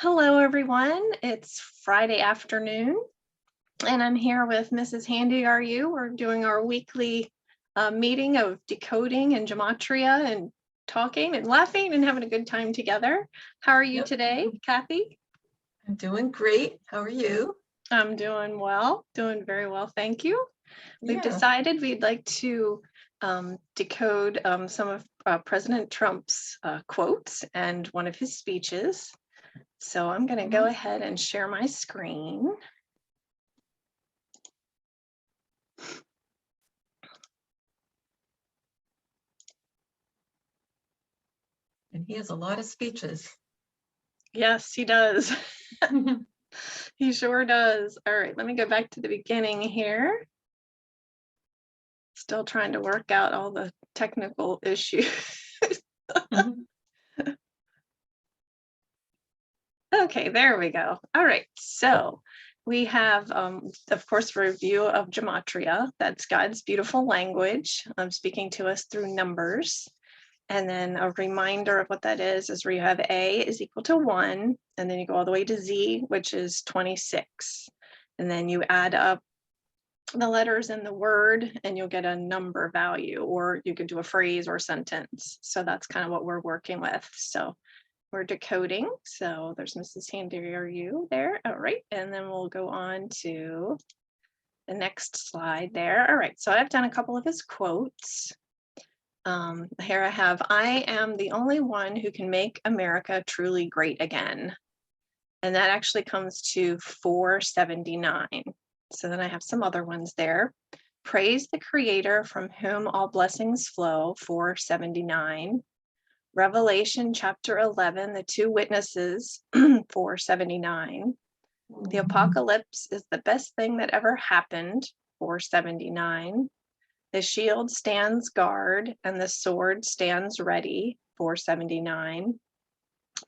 Hello, everyone. It's Friday afternoon, and I'm here with Mrs.HandyRU. We're doing our weekly meeting of decoding and gematria and talking and laughing and having a good time together. How are you today, Kathy? I'm doing great. How are you? I'm doing well, doing very well, thank you. We've decided we'd like to decode some of President Trump's quotes and one of his speeches. So I'm going to go ahead and share my screen. And he has a lot of speeches. Yes, he does. He sure does. All right, let me go back to the beginning here. Still trying to work out all the technical issues. Okay, there we go. All right, so we have, of course, a review of Gematria. That's God's beautiful language, speaking to us through numbers. And then a reminder of what that is where you have A is equal to 1, and then you go all the way to Z, which is 26. And then you add up the letters in the word, and you'll get a number value, or you could do a phrase or sentence. So that's kind of what we're working with. So we're decoding. So there's Mrs.HandyRU there. All right. And then we'll go on to the next slide there. All right. So I've done a couple of his quotes. Here I have, I am the only one who can make America truly great again. And that actually comes to 479. So then I have some other ones there. Praise the Creator from whom all blessings flow, 479. Revelation chapter 11, the two witnesses, 479. The apocalypse is the best thing that ever happened, 479. The shield stands guard and the sword stands ready, 479.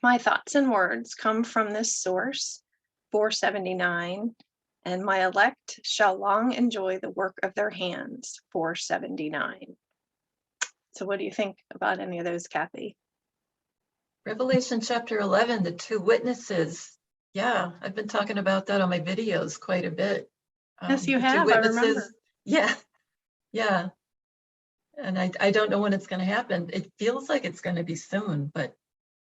My thoughts and words come from this source, 479. And my elect shall long enjoy the work of their hands, 479. So what do you think about any of those, Kathy? Revelation chapter 11, the two witnesses. Yeah, I've been talking about that on my videos quite a bit. Yes, you have, I remember. Yeah. And I don't know when it's going to happen. It feels like it's going to be soon, but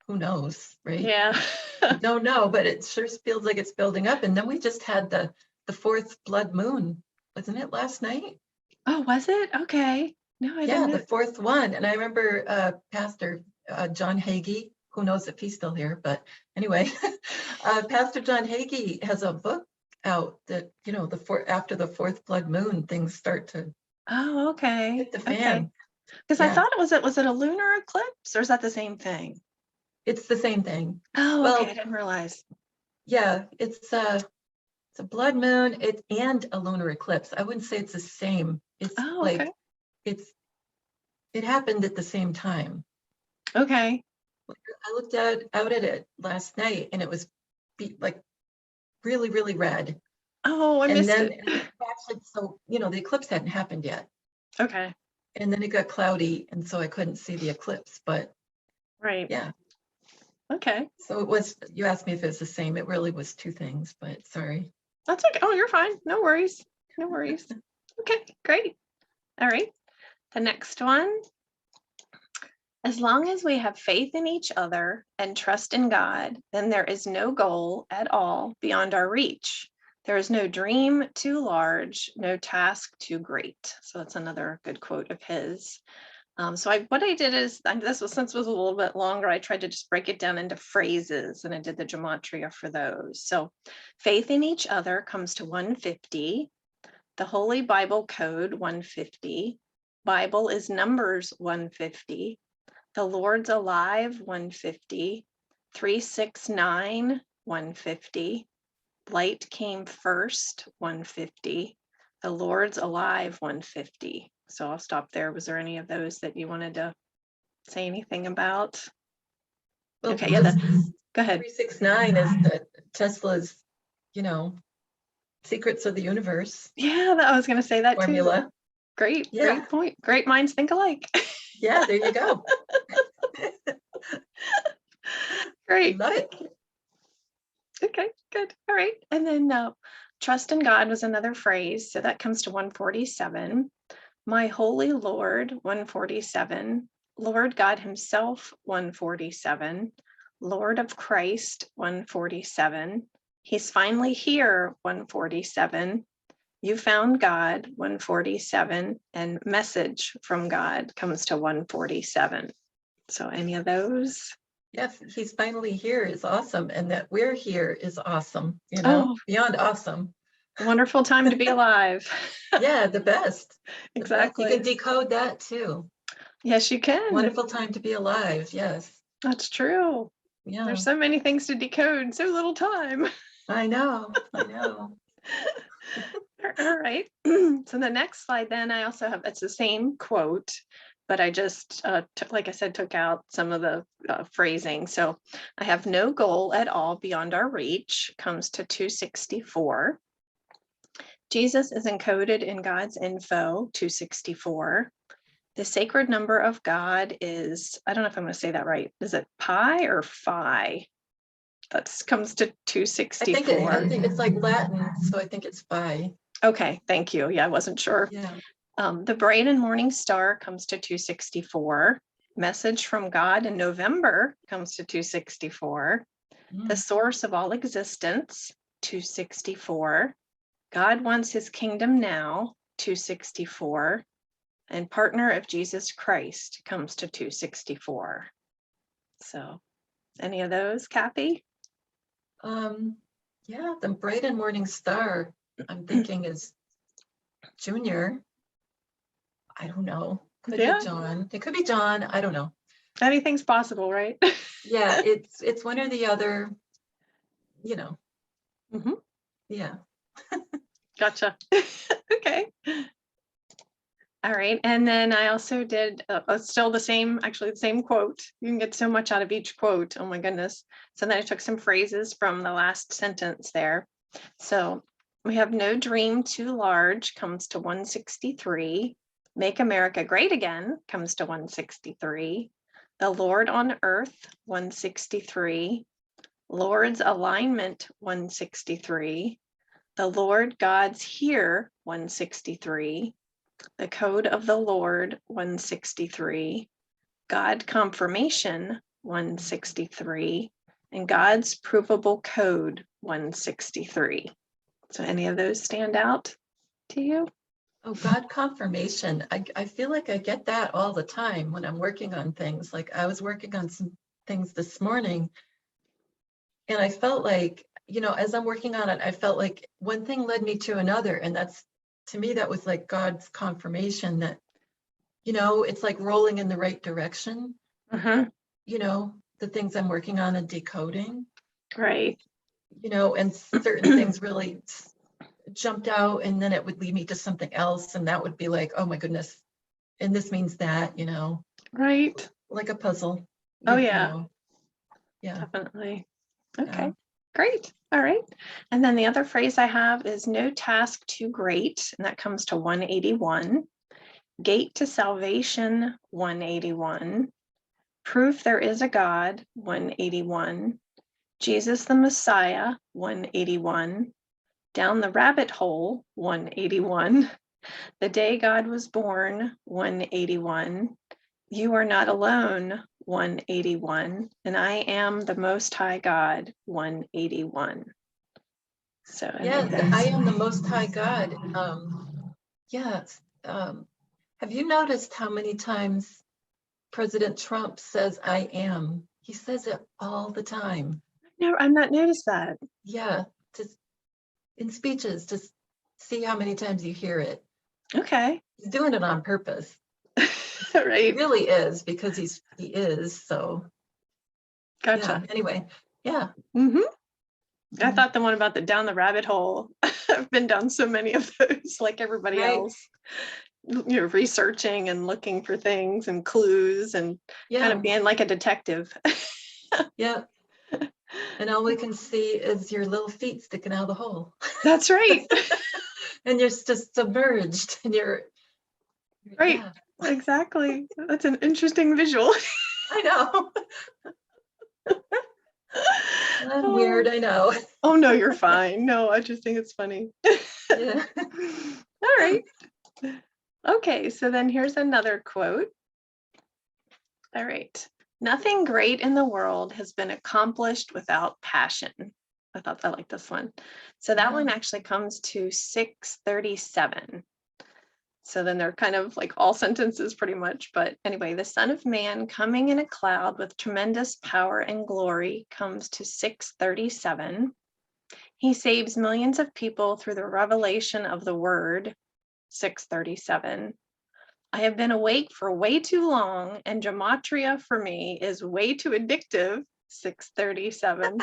who knows, right? Yeah. I don't know, but it sure feels like it's building up. And then we just had the fourth blood moon, wasn't it last night? Oh, was it? Okay. No, I didn't know. The fourth one. And I remember Pastor John Hagee, who knows if he's still here, but anyway, Pastor John Hagee has a book out that, after the fourth blood moon, things start to hit the fan. Because I thought was it a lunar eclipse, or is that the same thing? It's the same thing. Oh, okay, I didn't realize. Yeah, it's a blood moon and a lunar eclipse. I wouldn't say it's the same. It's it happened at the same time. Okay. I looked out at it last night, and it was like really, really red. Oh, I missed it. Actually, so the eclipse hadn't happened yet. Okay. And then it got cloudy, and so I couldn't see the eclipse. But right. Yeah. Okay. So it was. You asked me if it's the same. It really was two things. But sorry. That's okay. Oh, you're fine. No worries. No worries. Okay. Great. All right. The next one. As long as we have faith in each other and trust in God, then there is no goal at all beyond our reach. There is no dream too large, no task too great. So that's another good quote of his. What I did is, since it was a little bit longer, I tried to just break it down into phrases, and I did the gematria for those. So faith in each other comes to 150. The Holy Bible Code, 150. Bible is Numbers, 150. The Lord's Alive, 150. 369, 150. Light Came First, 150. The Lord's Alive, 150. So I'll stop there. Was there any of those that you wanted to say anything about? Well, okay, yeah, go ahead. 369 is the Tesla's, secrets of the universe. Yeah, I was going to say that formula. Too. Great point. Great minds think alike. Yeah, there you go. Great. Love it. Okay, good. All right. And then trust in God was another phrase. So that comes to 147. My holy Lord, 147. Lord God himself, 147. Lord of Christ, 147. He's finally here, 147. You found God, 147. And message from God comes to 147. So any of those? Yes, he's finally here is awesome. And that we're here is awesome, you know, Oh, beyond awesome. wonderful time to be alive. Yeah, the best. The best. You Exactly. can decode that too. Yes, you can. Wonderful time to be alive. Yes. That's true. Yeah, There's so many things to decode, so little time. I know. I know. All right. So the next slide, then I also have, it's the same quote, but I just, like I said, took out some of the phrasing. So I have no goal at all beyond our reach comes to 264. Jesus is encoded in God's info, 264. The sacred number of God is, I don't know if I'm going to say that right. Is it pi or phi? That comes to 264. I think it's like Latin, so I think it's phi. Okay, thank you. Yeah, I wasn't sure. Yeah. The bright and morning star comes to 264. Message from God in November comes to 264. The source of all existence, 264. God wants his kingdom now, 264. And partner of Jesus Christ comes to 264. So any of those, Kathy? Yeah, the bright and morning star, I'm thinking is Junior. I don't know. Could Yeah, be John. It could be John. I don't know. anything's possible, right? Yeah, it's one or the other, you know. Mhm. Yeah. Gotcha. Okay. All right. And then I also did still the same, actually the same quote. You can get so much out of each quote. Oh my goodness. So then I took some phrases from the last sentence there. So we have no dream too large comes to 163. Make America great again comes to 163. The Lord on earth, 163. Lord's alignment, 163. The Lord God's here, 163. The code of the Lord, 163. God confirmation, 163. And God's provable code, 163. So any of those stand out to you? Oh, God confirmation. I feel like I get that all the time when I'm working on things. Like I was working on some things this morning and I felt like, you know, as I'm working on it, I felt like one thing led me to another. And that's, to me, that was like God's confirmation that, you know, it's like rolling in the right direction. You know, the things I'm working on and decoding, Right. you know, and certain things really jumped out and then it would lead me to something else. And that would be like, oh my goodness. And this means that, you know, Right. like a puzzle. Oh, You yeah, know, yeah. definitely. Okay, Yeah. great. All right. And then the other phrase I have is no task too great, and that comes to 181. Gate to salvation, 181. Proof there is a God, 181. Jesus the Messiah, 181. Down the rabbit hole, 181. The day God was born, 181. You are not alone, 181. And I am the Most High God, 181. So, Yes, I am the Most High God. Yes. Have you noticed how many times President Trump says I am? He says it all the time. no, I've not noticed that. Yeah, just in speeches, just see how many times you hear it. Okay. He's doing it on purpose. He Right. really is because he is. So Gotcha. yeah, anyway, yeah. Mm-hmm. I Mhm. thought the one about the down the rabbit hole. I've been down so many of those, like everybody Right. else. You know, researching and looking for things and clues and kind Yeah, of being like a detective. yeah. And all we can see is your little feet sticking out of the hole. That's right. And you're just submerged and Right. yeah, Exactly. That's an interesting visual. I know. I'm weird, I know. Oh, no, you're fine. No, I just think it's funny. Yeah. All right. Okay, so then here's another quote. All right. Nothing great in the world has been accomplished without passion. I like this one. So that one actually comes to 637. So then they're kind of like all sentences pretty much. But anyway, the Son of Man coming in a cloud with tremendous power and glory comes to 637. He saves millions of people through the revelation of the word, 637. I have been awake for way too long, and Gematria for me is way too addictive, 637.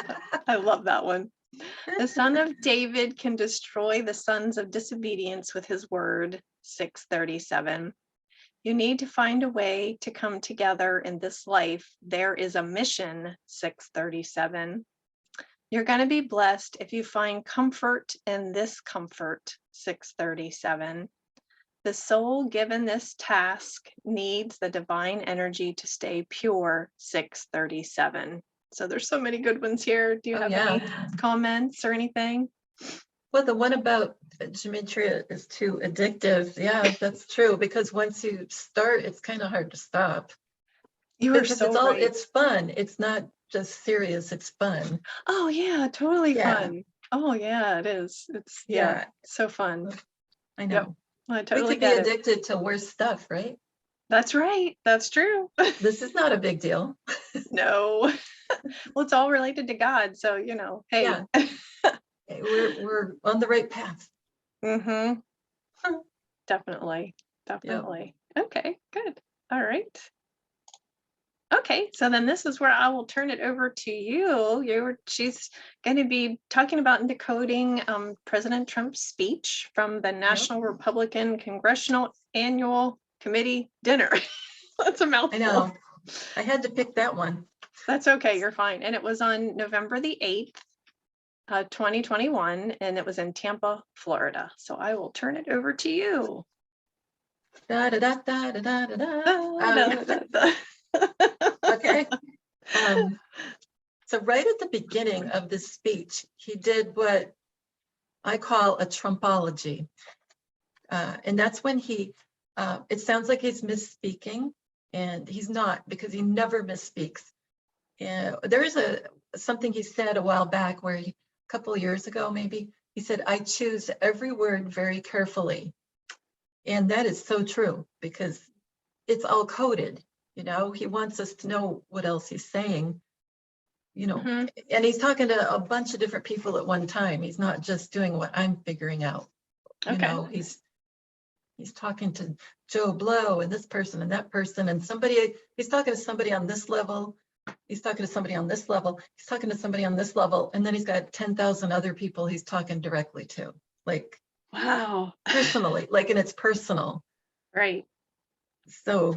I love that one. The Son of David can destroy the sons of disobedience with his word, 637. You need to find a way to come together in this life. There is a mission, 637. You're going to be blessed if you find comfort in this comfort, 637. The soul given this task needs the divine energy to stay pure, 637. So there's so many good ones here. Do you have any comments or anything? Well, the one about Gematria is too addictive. Yeah, that's true. Because once you start, it's kind of hard to stop. You are Because so it's all, right. it's fun. It's not just serious, it's fun. Oh yeah, totally Yeah. fun. Oh yeah, it is. It's so fun. I know. Yep, I totally we could get be it. addicted to worse stuff, right? That's right. That's true. This is not a big deal. No. Well, it's all related to God. So, you know, hey. Yeah. We're on the right path. Mm-hmm. Definitely. Definitely. Yep. Okay, good. All right. Okay, so then this is where I will turn it over to you. She's going to be talking about decoding President Trump's speech from the National Republican Congressional Annual Committee dinner. That's a mouthful. I know. I had to pick that one. That's okay. You're fine. And it was on November the 8th, 2021, and it was in Tampa, Florida. So I will turn it over to you. Da, da, da, da, da, da, da, da. Okay. So right at the beginning of this speech, he did what I call a Trumpology. And that's when he, it sounds like he's misspeaking, and he's not, because he never misspeaks. And there is something he said a while back where a couple of years ago, maybe, he said, I choose every word very carefully. And that is so true, because it's all coded, you know, he wants us to know what else he's saying, you know, and he's talking to a bunch of different people at one time. He's not just doing what I'm figuring out. You know, he's talking to Joe Blow and this person and that person, and somebody, he's talking to somebody on this level. He's talking to somebody on this level. He's talking to somebody on this level. And then he's got 10,000 other people he's talking directly to, like, wow, personally, like, and it's personal. Right. So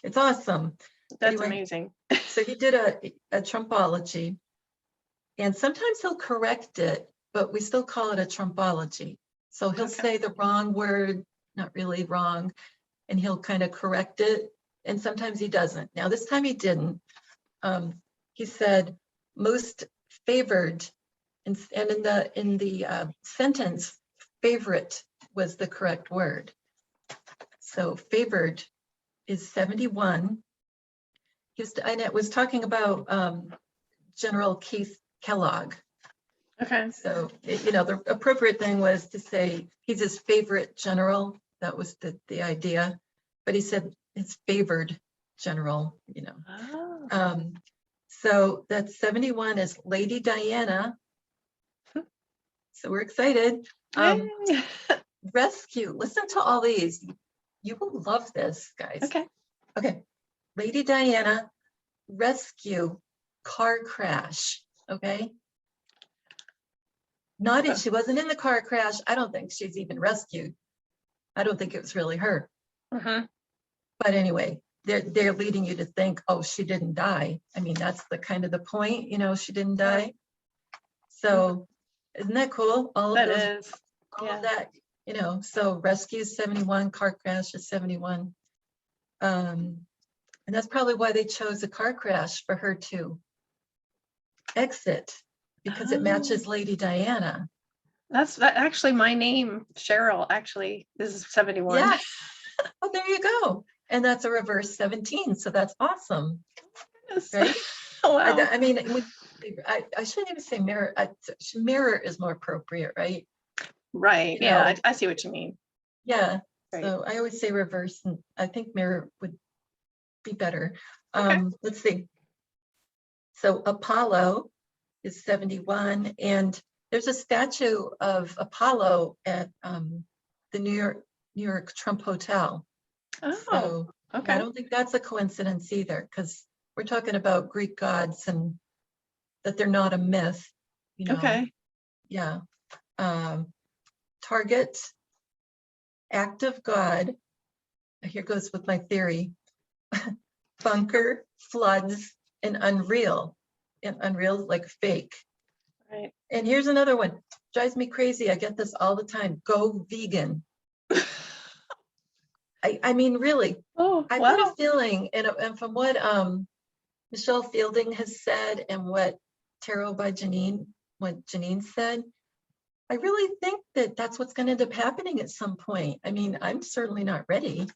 it's awesome. That's amazing. So he did a Trumpology, and sometimes he'll correct it, but we still call it a Trumpology. So he'll say the wrong word, not really wrong, and he'll kind of correct it. And sometimes he doesn't. Now this time he didn't. He said most favored, and in the sentence, favorite was the correct word. So favored is 71. And it was talking about General Keith Kellogg. Okay. So, you know, the appropriate thing was to say he's his favorite general. That was the idea. But he said his favored general, you know. Oh. So that's 71 is Lady Diana. So we're excited. Rescue. Listen to all these. You will love this, guys. Okay. Lady Diana, rescue, car crash. Okay. She wasn't in the car crash. I don't think she's even rescued. I don't think it was really her. But anyway, they're leading you to think, oh, she didn't die. I mean, that's the kind of the point, you know, she didn't die. So isn't that cool? All of those, all of that, you know, so rescue is 71, car crash is 71. And that's probably why they chose a car crash for her too. exit because it matches Lady Diana. That's actually my name, Cheryl, actually. This is 71. Yeah. Oh, there you go. And that's a reverse 17. So that's awesome. Yes. Right? Wow. I mean, I shouldn't even say mirror. Mirror is more appropriate, right? Right. You Yeah, know, I see what you mean. yeah. Right. So I always say reverse, and I think mirror would be better. Okay. Let's see. So Apollo is 71, and there's a statue of Apollo at the New York Trump Hotel. Oh, So okay. I don't think that's a coincidence either, because we're talking about Greek gods and that they're not a myth, you know. Okay. Yeah. Target, active God. Here goes with my theory. Bunker, floods, and Unreal. And Unreal is like fake. Right. And here's another one. Drives me crazy. I get this all the time. Go vegan. I mean, really. Oh, I've got a feeling, and from what Michelle Fielding has said and what Tarot by Janine, what Janine said, I really think that that's what's going to end up happening at some point. I mean, I'm certainly not ready,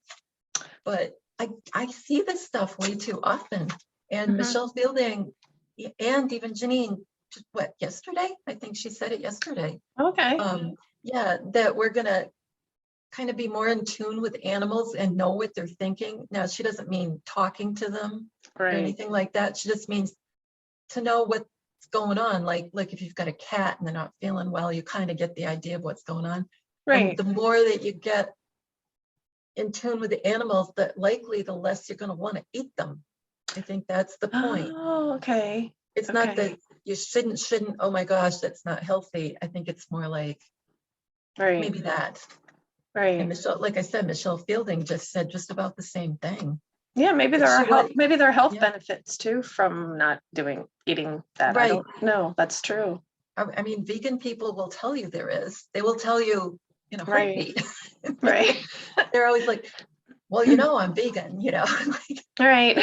but I see this stuff way too often. And Michelle Fielding and even Janine, what, yesterday? I think she said it yesterday. Okay. Yeah, that we're going to kind of be more in tune with animals and know what they're thinking. Now, she doesn't mean talking to them or anything like that. She just means to know what's going on. Like if you've got a cat and they're not feeling well, you kind of get the idea of what's going on. Right. And the more that you get in tune with the animals, the likely the less you're going to want to eat them. I think that's the point. Oh, okay. It's not that you shouldn't, oh my gosh, that's not healthy. I think it's more like maybe that. Right. And Michelle, like I said, Michelle Fielding just said just about the same thing. Yeah, maybe there are health yeah. benefits too from not eating that. Right. I don't know. That's true. I mean, vegan people will tell you there is. They will tell you in a heartbeat. Right. They're always like, well, you know, I'm vegan, you know. Like, right.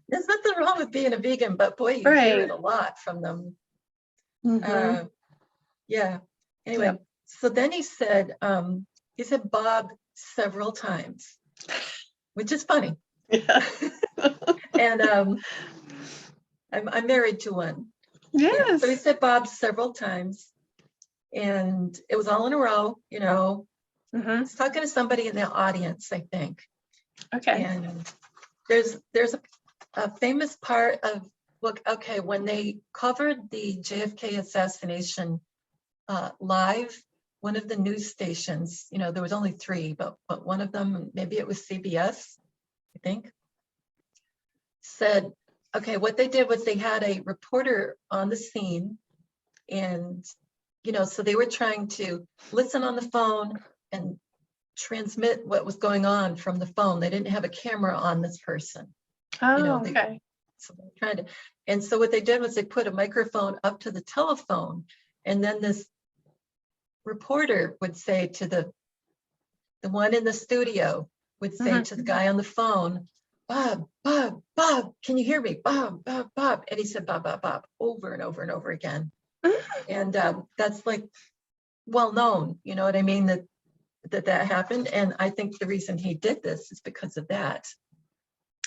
There's nothing wrong with being a vegan, but boy, you hear it a lot from them. Yeah. Anyway, so then he said Bob several times, which is funny. Yeah. And I'm married to one. Yes. Yeah, so he said Bob several times, and it was all in a row, you know. He's talking to somebody in the audience, I think. Okay. And there's a famous part of, look, okay, when they covered the JFK assassination live, one of the news stations, you know, there was only 3, but one of them, maybe it was CBS, I think, said, okay, what they did was they had a reporter on the scene, and, you know, so they were trying to listen on the phone and transmit what was going on from the phone. They didn't have a camera on this person. Oh, you know, okay. So they're trying to, and so what they did was they put a microphone up to the telephone, and then this reporter would say to the one in the studio would say to the guy on the phone, Bob, Bob, Bob, can you hear me? Bob, Bob, Bob. And he said, Bob, Bob, Bob, over and over and over again. And that's like well known, you know what I mean, that happened. And I think the reason he did this is because of that.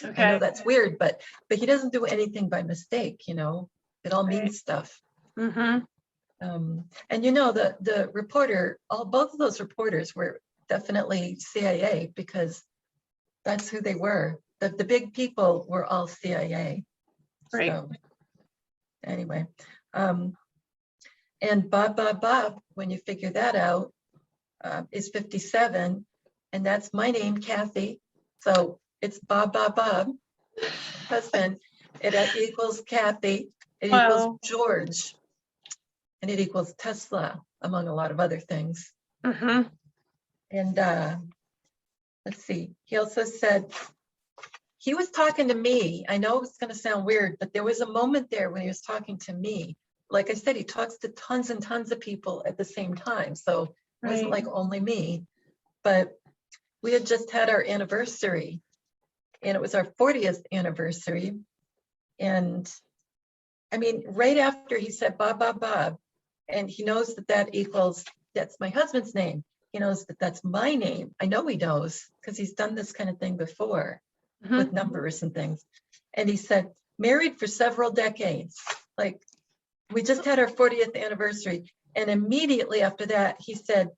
Okay. I know that's weird, but he doesn't do anything by mistake, you know, it all means stuff. And you know, the reporter, both of those reporters were definitely CIA, because that's who they were. The big people were all CIA. Right. So anyway, and Bob, Bob, Bob, when you figure that out, is 57, and that's my name, Kathy. So it's Bob, Bob, Bob, husband. It equals Kathy. It equals George, and it equals Tesla, among a lot of other things. And let's see. He also said he was talking to me. I know it's going to sound weird, but there was a moment there when he was talking to me. Like I said, he talks to tons and tons of people at the same time. So it wasn't like only me, but we had just had our anniversary, and it was our 40th anniversary. And I mean, right after he said Bob, Bob, Bob, and he knows that that equals, that's my husband's name. He knows that that's my name. I know he knows because he's done this kind of thing before with numbers and things. And he said, married for several decades. Like, we just had our 40th anniversary. And immediately after that, he said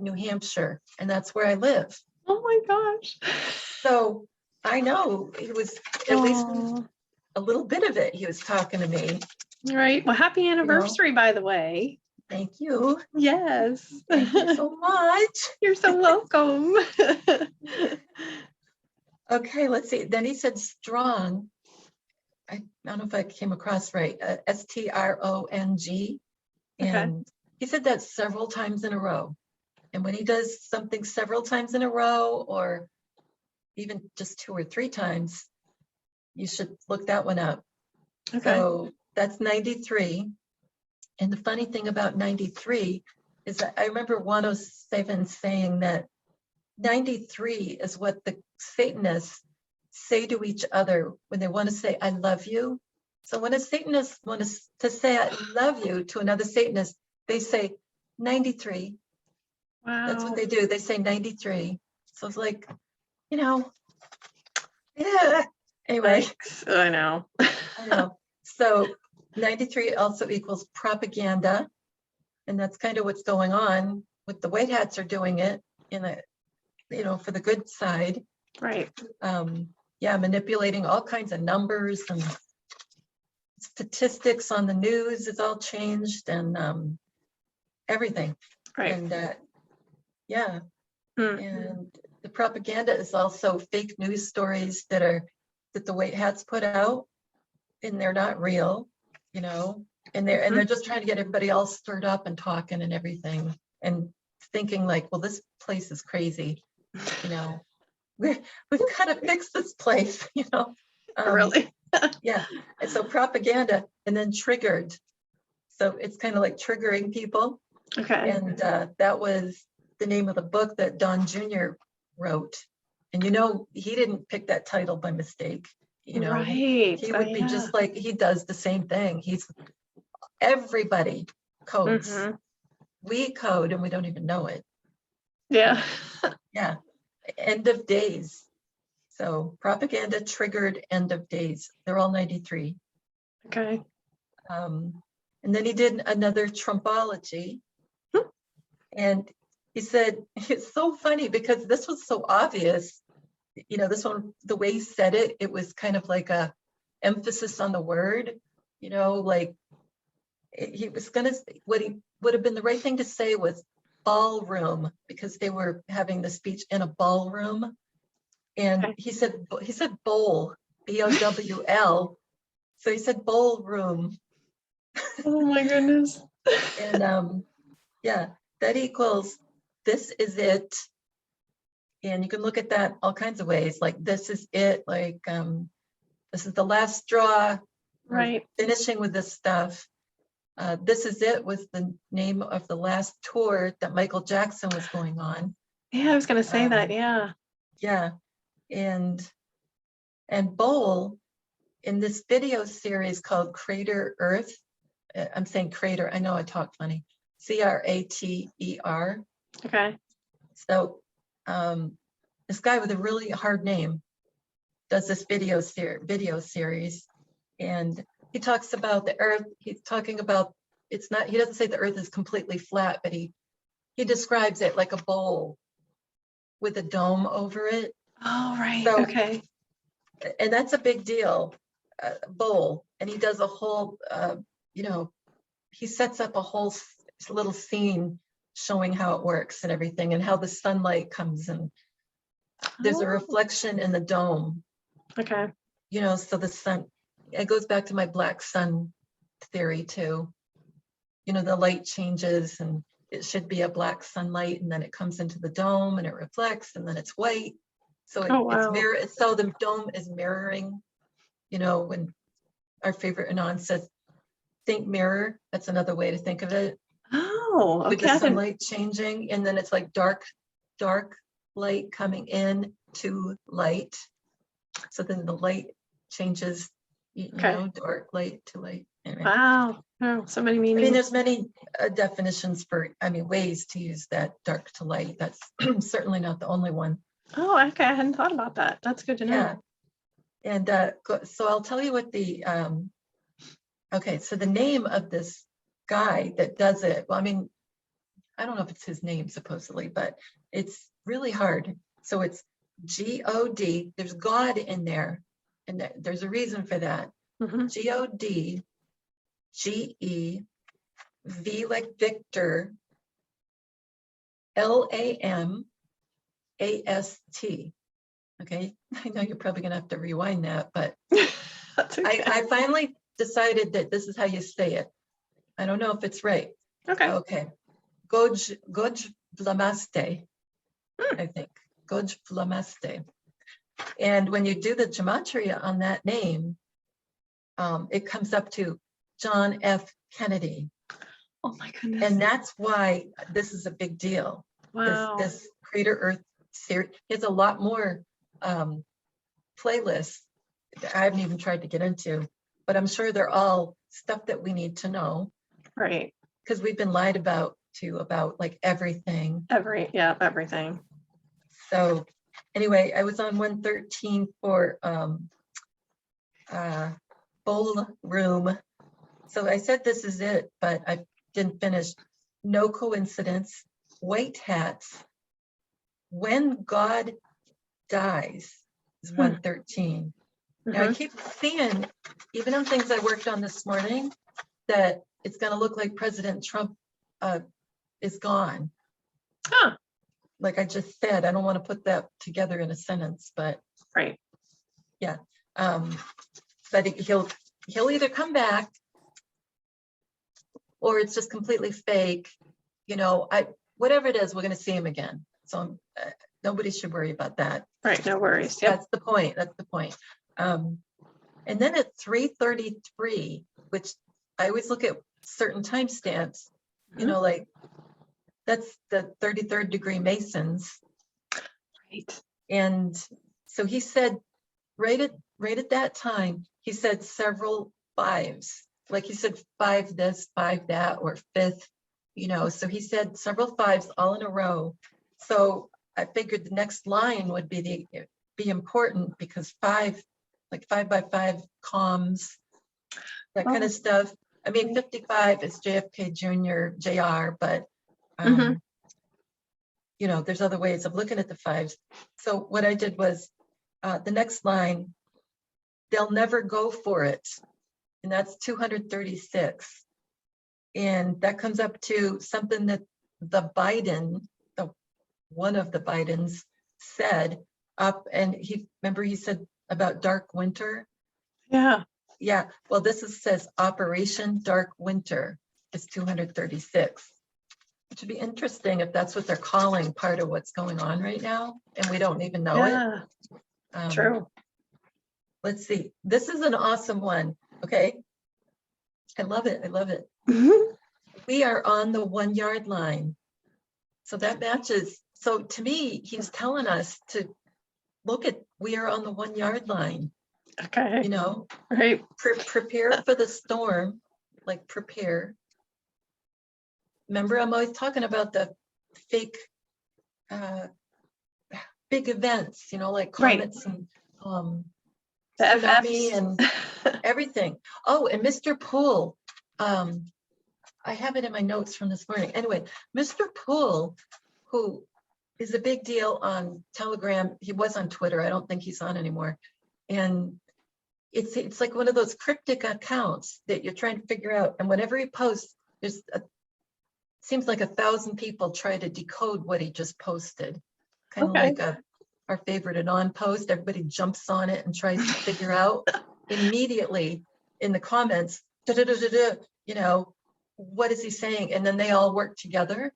New Hampshire, and that's where I live. Oh my gosh. So I know he was at least a little bit of it. He was talking to me. Right. Well, happy anniversary, by the way. Thank you. Yes. Thank you so much. You're so welcome. Okay, let's see. Then he said strong. I don't know if I came across right. STRONG. And he said that several times in a row. And when he does something several times in a row, or even just 2 or 3 times, you should look that one up. Okay. So that's 93. And the funny thing about 93 is that I remember 107 saying that 93 is what the Satanists say to each other when they want to say, I love you. So when a Satanist wants to say, I love you to another Satanist, they say 93. Wow. That's what they do. They say 93. So it's like, you know, yeah. Anyway. Thanks. I know. I know. So 93 also equals propaganda. And that's kind of what's going on with the white hats are doing it in a, you know, for the good side. Right. Yeah, manipulating all kinds of numbers and statistics on the news is all changed, and everything. Right. And yeah. And the propaganda is also fake news stories that the white hats put out, and they're not real, you know, and they're just trying to get everybody all stirred up and talking and everything and thinking like, well, this place is crazy, you know. We've got to fix this place, you know. Really? Yeah. And so propaganda, and then triggered. So it's kind of like triggering people. Okay. And that was the name of the book that Don Jr. wrote. And you know, he didn't pick that title by mistake. You know, Right. he would be just like, he does the same thing. Everybody codes. We code and we don't even know it. Yeah. Yeah. End of days. So propaganda, triggered, end of days. They're all 93. Okay. And then he did another Trumpology. And he said, it's so funny because this was so obvious. You know, this one, the way he said it, it was kind of like a emphasis on the word, you know, like he was going to, what he would have been the right thing to say was ballroom, because they were having the speech in a ballroom. And he said bowl, B-O-W-L. So he said ballroom. Oh my goodness. And yeah, that equals this is it. And you can look at that all kinds of ways, like this is it, like this is the last straw, right? Finishing with this stuff. This is it was the name of the last tour that Michael Jackson was going on. Yeah, I was going to say that. Yeah. Yeah. And bowl in this video series called Crater Earth. I'm saying crater. I know I talk funny. C-R-A-T-E-R. Okay. So this guy with a really hard name does this video series, and he talks about the Earth. He's talking about it's not. He doesn't say the Earth is completely flat, but he describes it like a bowl with a dome over it. Oh, right. So, okay. And that's a big deal. Bowl, and he does a whole. You know, he sets up a whole little scene showing how it works and everything, and how the sunlight comes and there's a reflection in the dome. Okay. You know, so the sun, it goes back to my black sun theory too. You know, the light changes and it should be a black sunlight, and then it comes into the dome and it reflects, and then it's white. So it's so the dome is mirroring, you know, when our favorite Anon says, think mirror, that's another way to think of it. Oh, okay. With the sunlight changing, and then it's like dark light coming in to light. So then the light changes you Okay. know, dark, light to light. Anyway. Wow. Oh, so many I meanings. mean, there's many definitions for, I mean, ways to use that dark to light. That's certainly not the only one. Oh, okay. I hadn't thought about that. That's good to know. Yeah. And so I'll tell you what the, okay, so the name of this guy that does it, well, I mean, I don't know if it's his name supposedly, but it's really hard. So it's G-O-D, there's God in there, and there's a reason for that. Mhm. G-O-D, G-E, V like Victor, L-A-M-A-S-T. Okay, I know you're probably gonna have to rewind that, but That's okay. I finally decided that this is how you say it. I don't know if it's right. Okay. Okay. Goj Vlamaste, Hmm. I think. Goj Vlamaste. And when you do the gematria on that name, it comes up to John F. Kennedy. Oh my goodness. And that's why this is a big deal. Wow. This Crater Earth series, it's a lot more playlists that I haven't even tried to get into, but I'm sure they're all stuff that we need to know. Right. Because we've been lied about like everything. Everything. So anyway, I was on 113 for bowl room. So I said this is it, but I didn't finish. No coincidence. White hats. When God dies is 113. Now I Mhm. keep seeing, even on things I worked on this morning, that it's going to look like President Trump is gone. Huh. Like I just said, I don't want to put that together in a sentence, but Right. yeah. But he'll either come back or it's just completely fake. You know, whatever it is, we're going to see him again. So nobody should worry about that. Right. No worries. Yep. That's the point. That's the point. And then at 3:33, which I always look at certain timestamps, you know, like that's the 33rd degree Masons. Right. And so he said, right at that time, he said several fives. Like he said, 5 this, 5 that, or 5th, you know. So he said several fives all in a row. So I figured the next line would be important because 5, like 5 by 5 comms, that kind of stuff. I mean, 55 is JFK Jr., JR, but you know, there's other ways of looking at the fives. So what I did was the next line, they'll never go for it. And that's 236. And that comes up to something that one of the Bidens said up, and he said about dark winter. Yeah. Yeah, well, says Operation Dark Winter is 236. Which would be interesting if that's what they're calling part of what's going on right now, and we don't even know it. True. Let's see. This is an awesome one. Okay. I love it. I love it. We are on the 1 yard line. So that matches. So to me, he's telling us to look at, we are on the 1 yard line. Okay. You know, right. Prepare for the storm, like prepare. Remember, I'm always talking about the fake big events, you know, like comets and the tsunami FFs. and everything. Oh, and Mr. Poole, I have it in my notes from this morning. Anyway, Mr. Poole, who is a big deal on Telegram, he was on Twitter. I don't think he's on anymore. And it's like one of those cryptic accounts that you're trying to figure out. And whenever he posts, seems like 1,000 people try to decode what he just posted. Kind of like our favorite Anon post. Everybody jumps on it and tries to figure out immediately in the comments, you know, what is he saying? And then they all work together,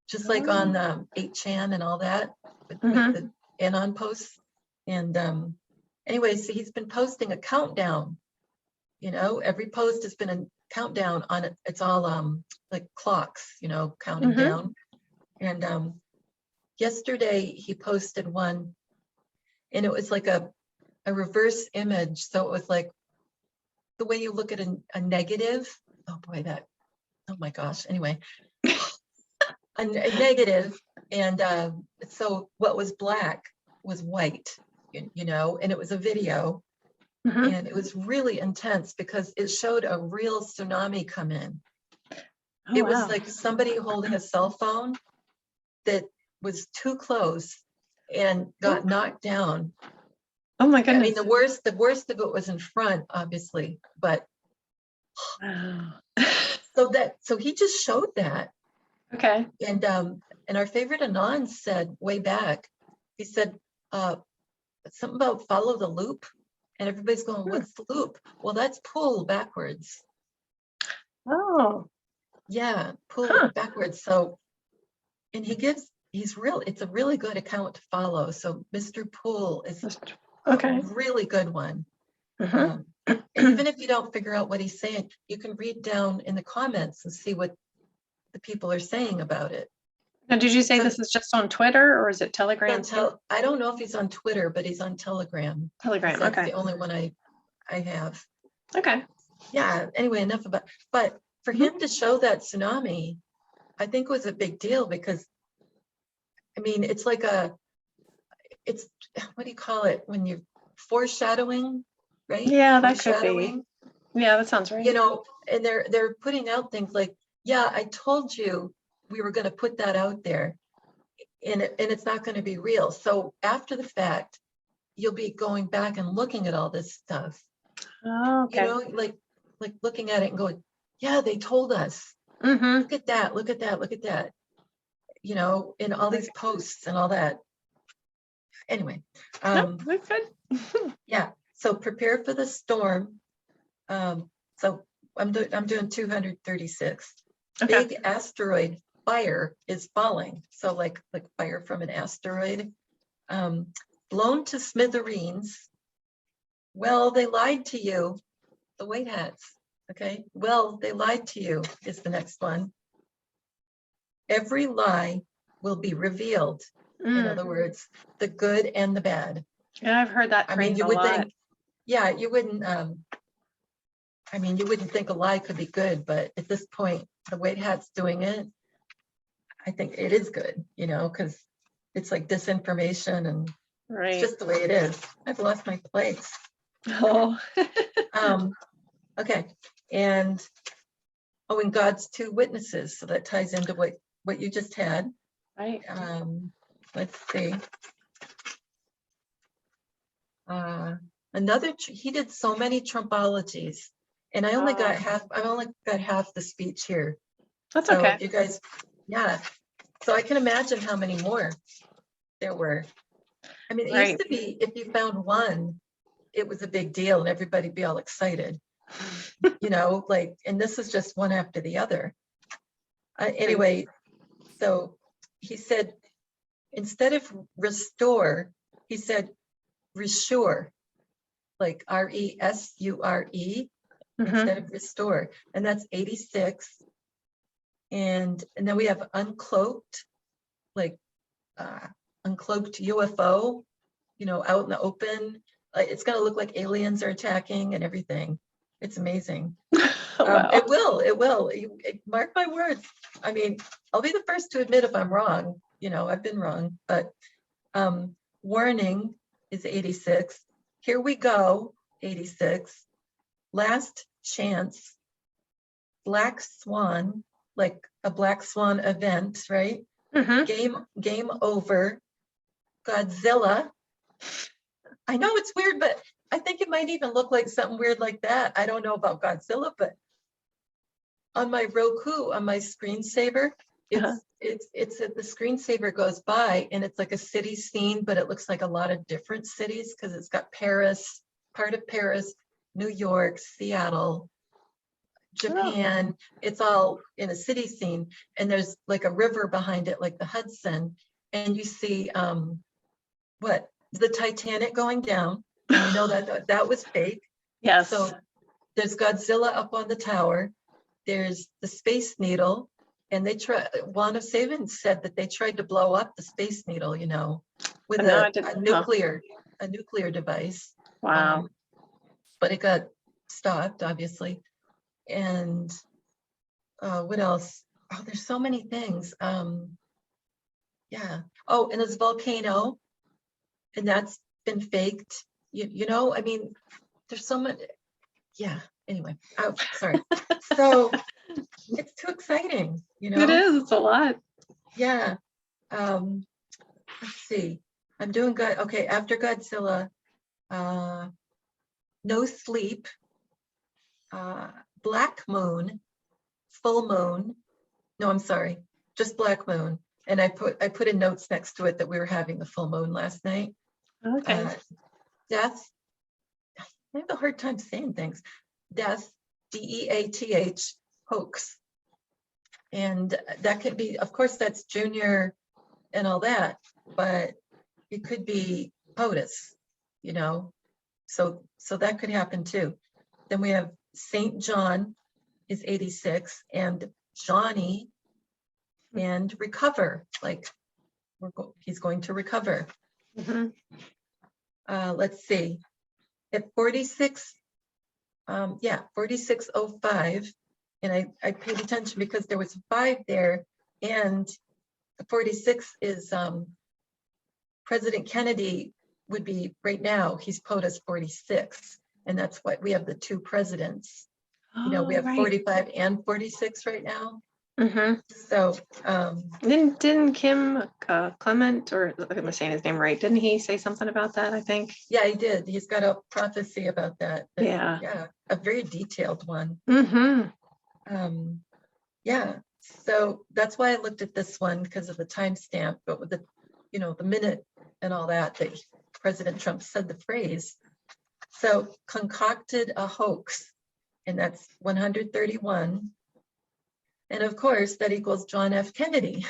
just like on 8chan and all that with the Anon posts. And anyway, so he's been posting a countdown. You know, every post has been a countdown on it. It's all like clocks, you know, counting down. And yesterday he posted one, and it was like a reverse image. So it was like the way you look at a negative. Oh boy, oh my gosh. Anyway, a negative. And so what was black was white, you know, and it was a video. Mhm. And it was really intense because it showed a real tsunami come in. Oh, It was wow. like somebody holding a cell phone that was too close and got knocked down. Oh my I mean, goodness. the worst of it was in front, obviously, but Wow. so he just showed that. Okay. And our favorite Anon said way back, he said something about follow the loop. And everybody's going, what's the loop? Well, that's pull backwards. Oh. Yeah, pull Huh. backwards. So, and it's a really good account to follow. So Mr. Poole is Okay. a really good one. Mhm. And even if you don't figure out what he's saying, you can read down in the comments and see what the people are saying about it. Now, did you say So this is just on Twitter or is it Telegram too? I don't know if he's on Twitter, but he's on Telegram. Telegram. That's Okay. the only one I have. Okay. Yeah. Anyway, enough about. But for him to show that tsunami, I think was a big deal because, I mean, it's like it's what do you call it when you're foreshadowing, right? Yeah, that could be. Foreshadowing. Yeah, that sounds right. You know, and they're putting out things like, yeah, I told you we were going to put that out there, and it's not going to be real. So after the fact, you'll be going back and looking at all this stuff. Oh, You okay. know, like looking at it and going, yeah, they told us. Mm-hmm. Look at that, look at that, look at that. You know, in all these posts and all that. Anyway, Nope, that's good. yeah. So prepare for the storm. So I'm doing 236. Okay. Big asteroid fire is falling. So like fire from an asteroid, blown to smithereens. Well, they lied to you, the white hats. Okay. Well, they lied to you is the next one. Every lie will be revealed. In other words, the good and the bad. Yeah, I've heard that I mean, phrase you a would lot. think, yeah, you wouldn't. I mean, you wouldn't think a lie could be good, but at this point, the white hat's doing it. I think it is good, you know, because it's like disinformation and Right. it's just the way it is. I've lost my place. Oh. Okay. And God's two witnesses. So that ties into what you just had. Right. Let's see. He did so many Trumpologies, and I only got half the speech here. That's so okay. You guys, yeah. So I can imagine how many more there were. I mean, it Right. used to be if you found one, it was a big deal and everybody'd be all excited, you know, like, and this is just one after the other. Anyway, so he said, instead of restore, he said resure, like R-E-S-U-R-E, instead of restore. And that's 86. And then we have uncloaked, like uncloaked UFO, you know, out in the open. It's going to look like aliens are attacking and everything. It's amazing. Wow. It will. Mark my words. I mean, I'll be the first to admit if I'm wrong. You know, I've been wrong, but warning is 86. Here we go, 86. Last chance. Black Swan, like a Black Swan event, right? Game over. Godzilla. I know it's weird, but I think it might even look like something weird like that. I don't know about Godzilla, but on my Roku, on my screensaver, it's the screensaver goes by and it's like a city scene, but it looks like a lot of different cities because it's got Paris, part of Paris, New York, Seattle, Japan. It's all in a city scene, and there's like a river behind it, like the Hudson, and you see the Titanic going down, and you know that was fake. Yes. So there's Godzilla up on the tower. There's the Space Needle, and Juan of Savin said that they tried to blow up the Space Needle, you know, with a nuclear device. Wow. But it got stopped, obviously. And what else? Oh, there's so many things. Yeah. Oh, and this volcano, and that's been faked. You know, I mean, there's so much. Yeah. Anyway, oh, sorry. So it's too exciting, you know? It is, it's a lot. Yeah. Let's see. I'm doing good. Okay, after Godzilla, no sleep, black moon, full moon. No, I'm sorry, just black moon. And I put in notes next to it that we were having the full moon last night. Okay. Death. I have a hard time saying things. Death, DEATH, hoax. And that could be, of course, that's Junior and all that, but it could be POTUS, you know, so that could happen too. Then we have St. John is 86, and Johnny and recover, like he's going to recover. Mhm. Let's see, at 46, 4605, and I paid attention because there was a 5 there, and the 46 is President Kennedy would be right now, he's POTUS 46, and that's what we have, the 2 presidents. You know, we have right. 45 and 46 right now. Mhm. So Didn't Kim Clement, or am I saying his name right? Didn't he say something about that? I think. yeah, he did. He's got a prophecy about that. Yeah. Yeah, a very detailed one. Mm-hmm. Yeah, so that's why I looked at this one, because of the timestamp, but with the, you know, the minute and all that, that President Trump said the phrase. So concocted a hoax, and that's 131. And of course, that equals John F. Kennedy.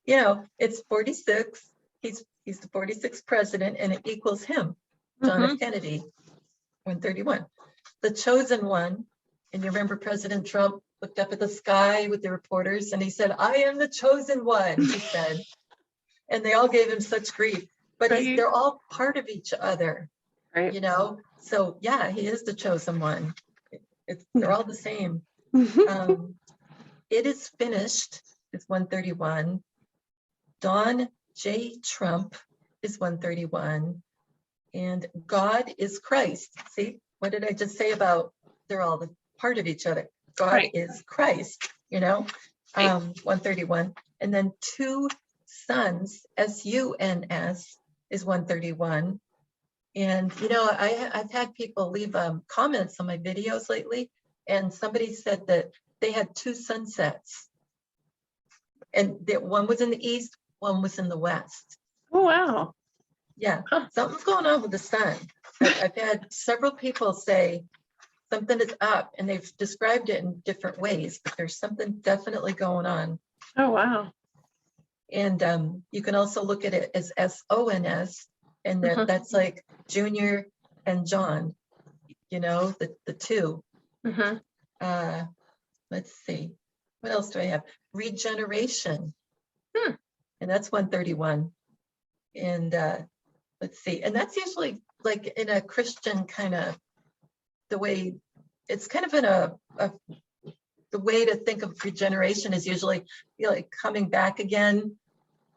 You know, it's 46. He's the 46th president, and it equals him, John F. Kennedy, 131. The chosen one, and you remember President Trump looked up at the sky with the reporters and he said, "I am the chosen one," he said. And they all gave him such grief, but they're all part of each other, Right. you know? So yeah, he is the chosen one. They're all the same. It is finished is 131. Don J. Trump is 131. And God is Christ. See, what did I just say about they're all the part of each other? God Right. is Christ, you know, 131. And then 2 sons, SUNS, is 131. And, you know, I've had people leave comments on my videos lately, and somebody said that they had 2 sunsets. And that one was in the east, one was in the west. Oh, wow. Yeah, something's going on with the sun. I've had several people say something is up, and they've described it in different ways, but there's something definitely going on. Oh, wow. And you can also look at it as SONS, and that's like Junior and John, you know, the 2. Let's see, what else do I have? Regeneration, and that's 131. And let's see, and that's usually like in a Christian kind of the way, it's kind of in the way to think of regeneration is usually, you know, like coming back again.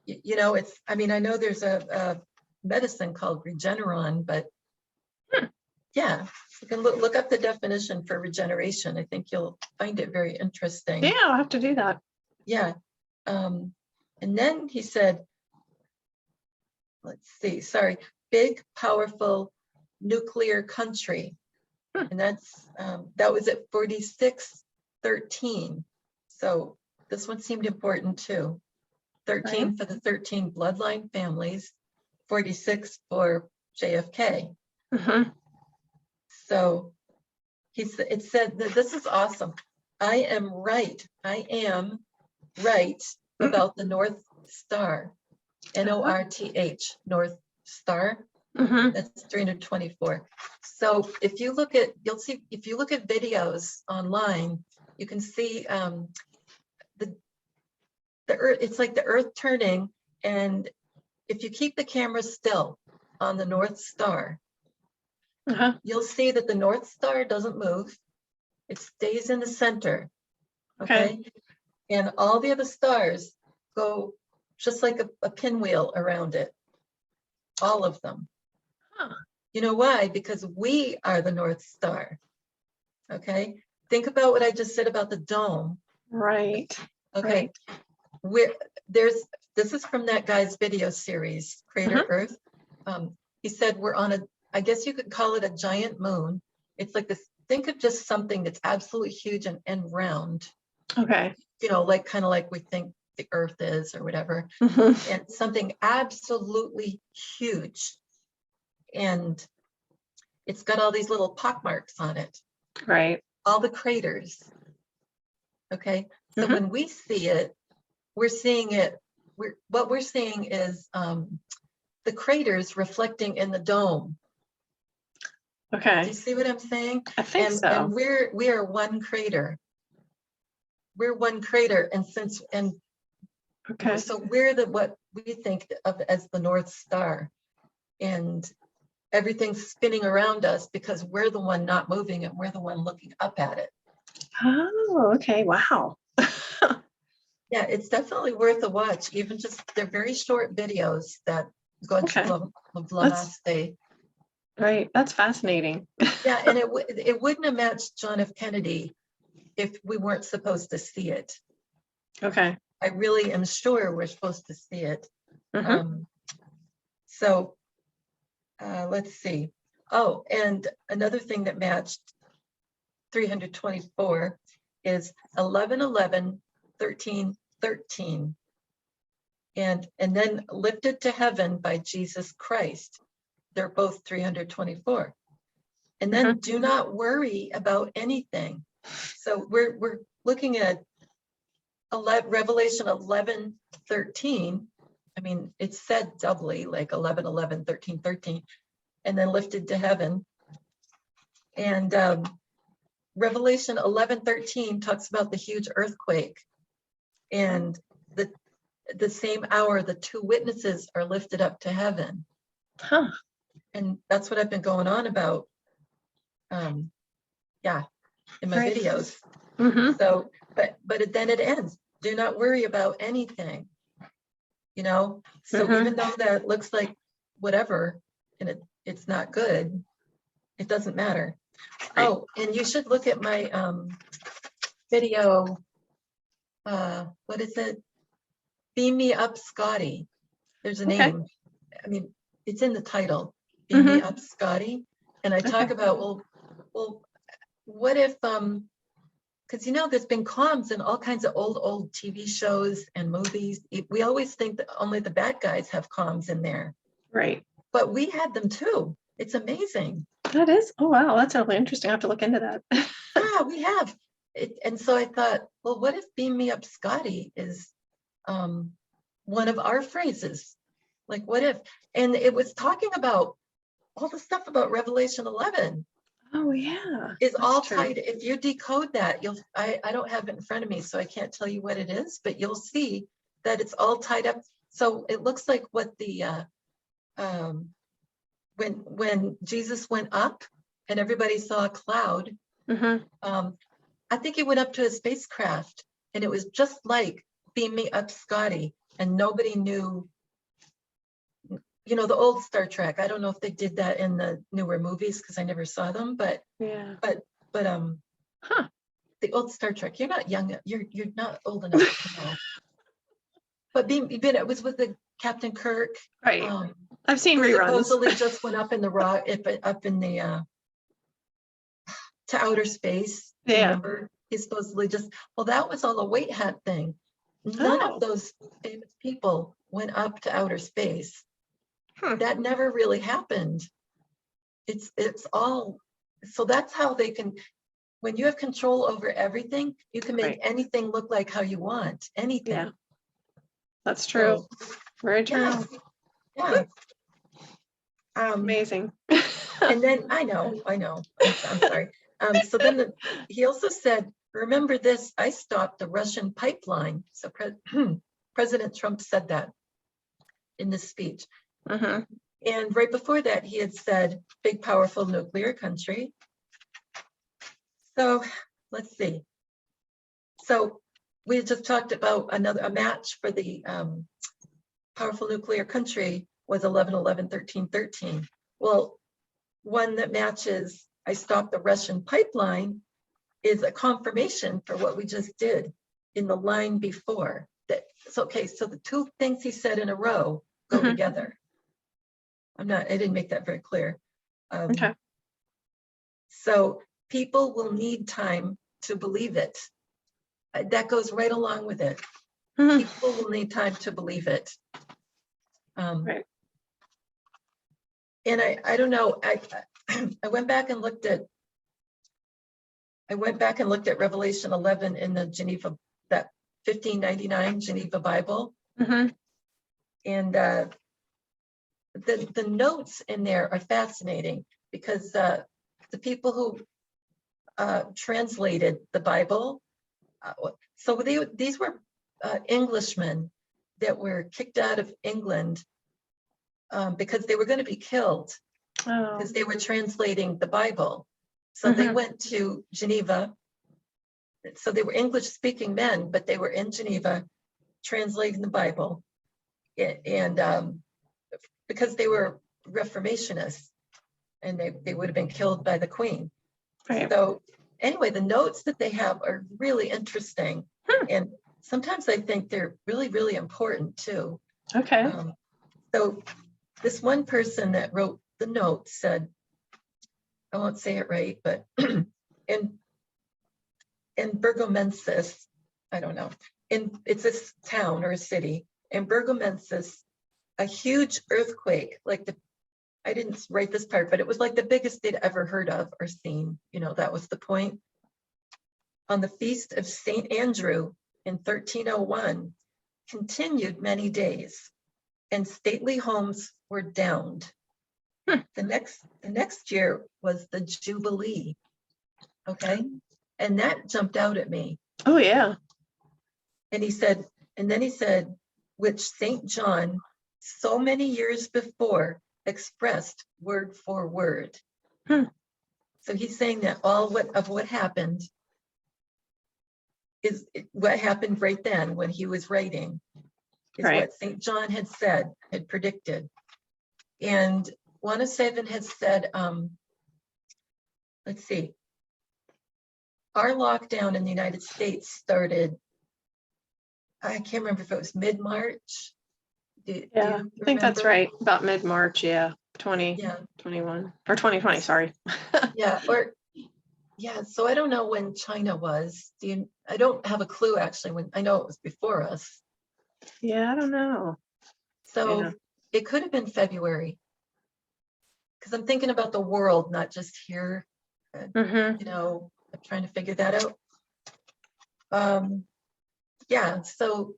You know, it's, I mean, I know there's a medicine called Regeneron, but yeah, you can look up the definition for regeneration. I think you'll find it very interesting. Yeah, I'll have to do that. Yeah. And then he said, let's see, sorry, big, powerful nuclear country. And that's that was at 4613. So this one seemed important too. 13 for the 13 bloodline families, 46 for JFK. So it said that this is awesome. I am right about the North Star, NORTH, North Star. That's 324. So if you look at, you'll see, if you look at videos online, you can see the earth, it's like the earth turning, and if you keep the camera still on the North Star, Uh-huh. you'll see that the North Star doesn't move. It stays in the center. Okay. Okay. And all the other stars go just like a pinwheel around it. All of them. Huh. You know why? Because we are the North Star. Okay. Think about what I just said about the dome. Right. Okay. Right. This is from that guy's video series, Crater Earth. He said we're on I guess you could call it a giant moon. It's like this, think of just something that's absolutely huge and round. Okay. You know, like kind of like we think the Earth is or whatever. And something absolutely huge. And it's got all these little pock marks on it. Right. All the craters. Okay. So when we see it, we're seeing it. What we're seeing is the craters reflecting in the dome. Okay. Do you see what I'm saying? I think so. And we are one crater. We're one crater, and Okay. so we're what we think of as the North Star, and everything's spinning around us because we're the one not moving and we're the one looking up at it. Oh, okay. Wow. Yeah, it's definitely worth a watch. Even just they're very short videos that go to Vlamaste. Right. That's fascinating. Yeah, and it wouldn't have matched John F. Kennedy if we weren't supposed to see it. Okay. I really am sure we're supposed to see it. So let's see. Oh, and another thing that matched 324 is 11:11, 13:13. And then lifted to heaven by Jesus Christ. They're both 324. And then do not worry about anything. So we're looking at Revelation 11:13. I mean, it's said doubly, like 11:11, 13:13, and then lifted to heaven. And Revelation 11:13 talks about the huge earthquake. And the same hour, the two witnesses are lifted up to heaven. And that's what I've been going on about. Yeah, in my videos. So, but then it ends. Do not worry about anything. You know, so even though that looks like whatever, and it's not good, it doesn't matter. Right. Oh, and you should look at my video. What is it? Beam Me Up, Scotty. There's a name. I mean, it's in the title. Beam Me Up, Scotty. And I talk about, well, what if because you know there's been comms in all kinds of old TV shows and movies. We always think that only the bad guys have comms in there. Right. But we had them too. It's amazing. That is. Oh wow, that's really interesting. I have to look into that. Yeah, we have. And so I thought, well, what if Beam Me Up, Scotty is one of our phrases? Like, what if? And it was talking about all the stuff about Revelation 11. Oh yeah, is all tied. If you decode that, I don't have it in front of me, so I can't tell you what it is, but you'll see that it's all tied up. So it looks like what the when Jesus went up and everybody saw a cloud, I think he went up to a spacecraft and it was just like Beam Me Up, Scotty, and nobody knew. You know, the old Star Trek. I don't know if they did that in the newer movies because I never saw them, but the old Star Trek. You're not young. You're not old enough to know. But it was with the Captain Kirk. Right. I've seen reruns. Supposedly just went up in the rock, up in the to outer space. Yeah. Remember, he supposedly well, that was all a weight hat thing. None of those famous people went up to outer space. That never really happened. It's all, so that's how they can, when you have control over everything, you can make anything look like how you want, anything. Yeah, that's true. Very true. Yeah. Amazing. And then I know, I'm sorry. So then he also said, remember this, I stopped the Russian pipeline. So President Trump said that in this speech. And right before that, he had said, big, powerful nuclear country. So let's see. So we had just talked about a match for the powerful nuclear country was 11-11-13-13. Well, one that matches I stopped the Russian pipeline is a confirmation for what we just did in the line before. That it's okay. So the two things he said in a row go together. I didn't make that very clear. Okay. So people will need time to believe it. That goes right along with it. People will need time to believe it. Right. And I don't know, I went back and looked at Revelation 11 in the Geneva, that 1599 Geneva Bible. And the notes in there are fascinating because the people who translated the Bible, so these were Englishmen that were kicked out of England because they were going to be killed because they were translating the Bible. So they went to Geneva. So they were English-speaking men, but they were in Geneva translating the Bible. And because they were Reformationists and they would have been killed by the Queen. Right. So anyway, the notes that they have are really interesting. And sometimes I think they're really, really important too. Okay. So this one person that wrote the note said, I won't say it right, but in Bergomensis, I don't know, it's a town or a city, in Bergomensis, a huge earthquake, I didn't write this part, but it was like the biggest they'd ever heard of or seen. That was the point. On the feast of St. Andrew in 1301, continued many days, and stately homes were downed. The next year was the Jubilee. Okay. And that jumped out at me. Oh, yeah. And then he said, which St. John so many years before expressed word for word. So he's saying that all of what happened is what happened right then when he was writing is Right. what St. John had said, had predicted. And Juana Seven has said, let's see, our lockdown in the United States started, I can't remember if it was mid-March. Yeah, I think that's right. About mid-March, yeah. 2021 or 2020, sorry. So I don't know when China was. I don't have a clue actually when. I know it was before us. Yeah, I don't know. So it could have been February. Because I'm thinking about the world, not just here. I'm trying to figure that out. So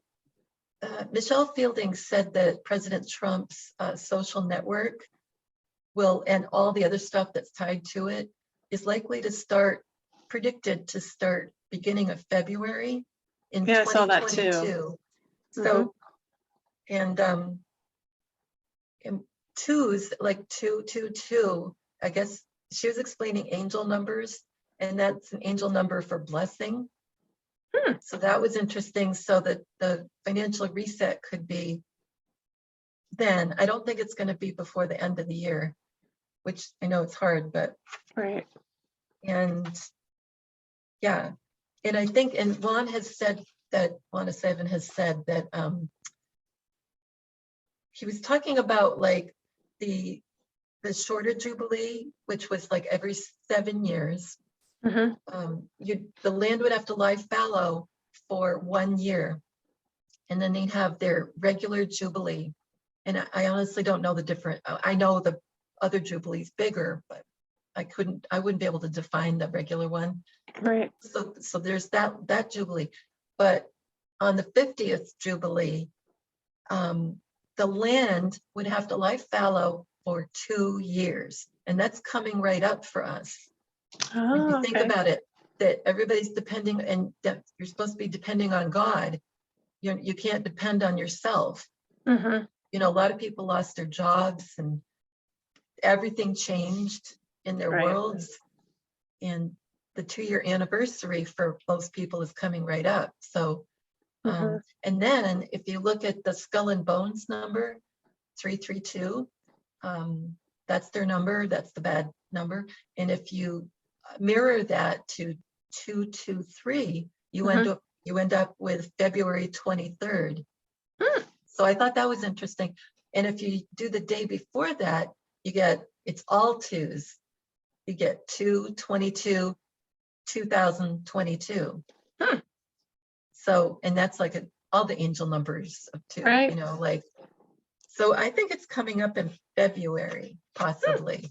Michelle Fielding said that President Trump's social network and all the other stuff that's tied to it is likely to predicted to start beginning of February in 2022. I saw that too. So, and twos, like 222, I guess she was explaining angel numbers, and that's an angel number for blessing. So that was interesting. So that the financial reset could be then. I don't think it's going to be before the end of the year, which I know it's hard, but. Right. And yeah, and I think, and Juan has said that, Juana Seven has said that he was talking about like the shorter Jubilee, which was like every 7 years. The land would have to lie fallow for 1 year, and then they'd have their regular Jubilee. And I honestly don't know the difference. I know the other Jubilee's bigger, but I wouldn't be able to define the regular one. Right. So there's that Jubilee. But on the 50th Jubilee, the land would have to lie fallow for 2 years. And that's coming right up for us. When you think about it, that everybody's depending, and that you're supposed to be depending on God. You can't depend on yourself. A lot of people lost their jobs, and everything changed in their Right. worlds. And the 2-year anniversary for most people is coming right up. So, Mhm. and then if you look at the skull and bones number, 332, that's their number, that's the bad number. And if you mirror that to 223, you Mhm. end up with February 23rd. Hmm. So I thought that was interesting. And if you do the day before that, it's all twos. You get 222, 2022. Hmm. So, and that's like all the angel numbers of two, Right. like, so I think it's coming up in February, possibly.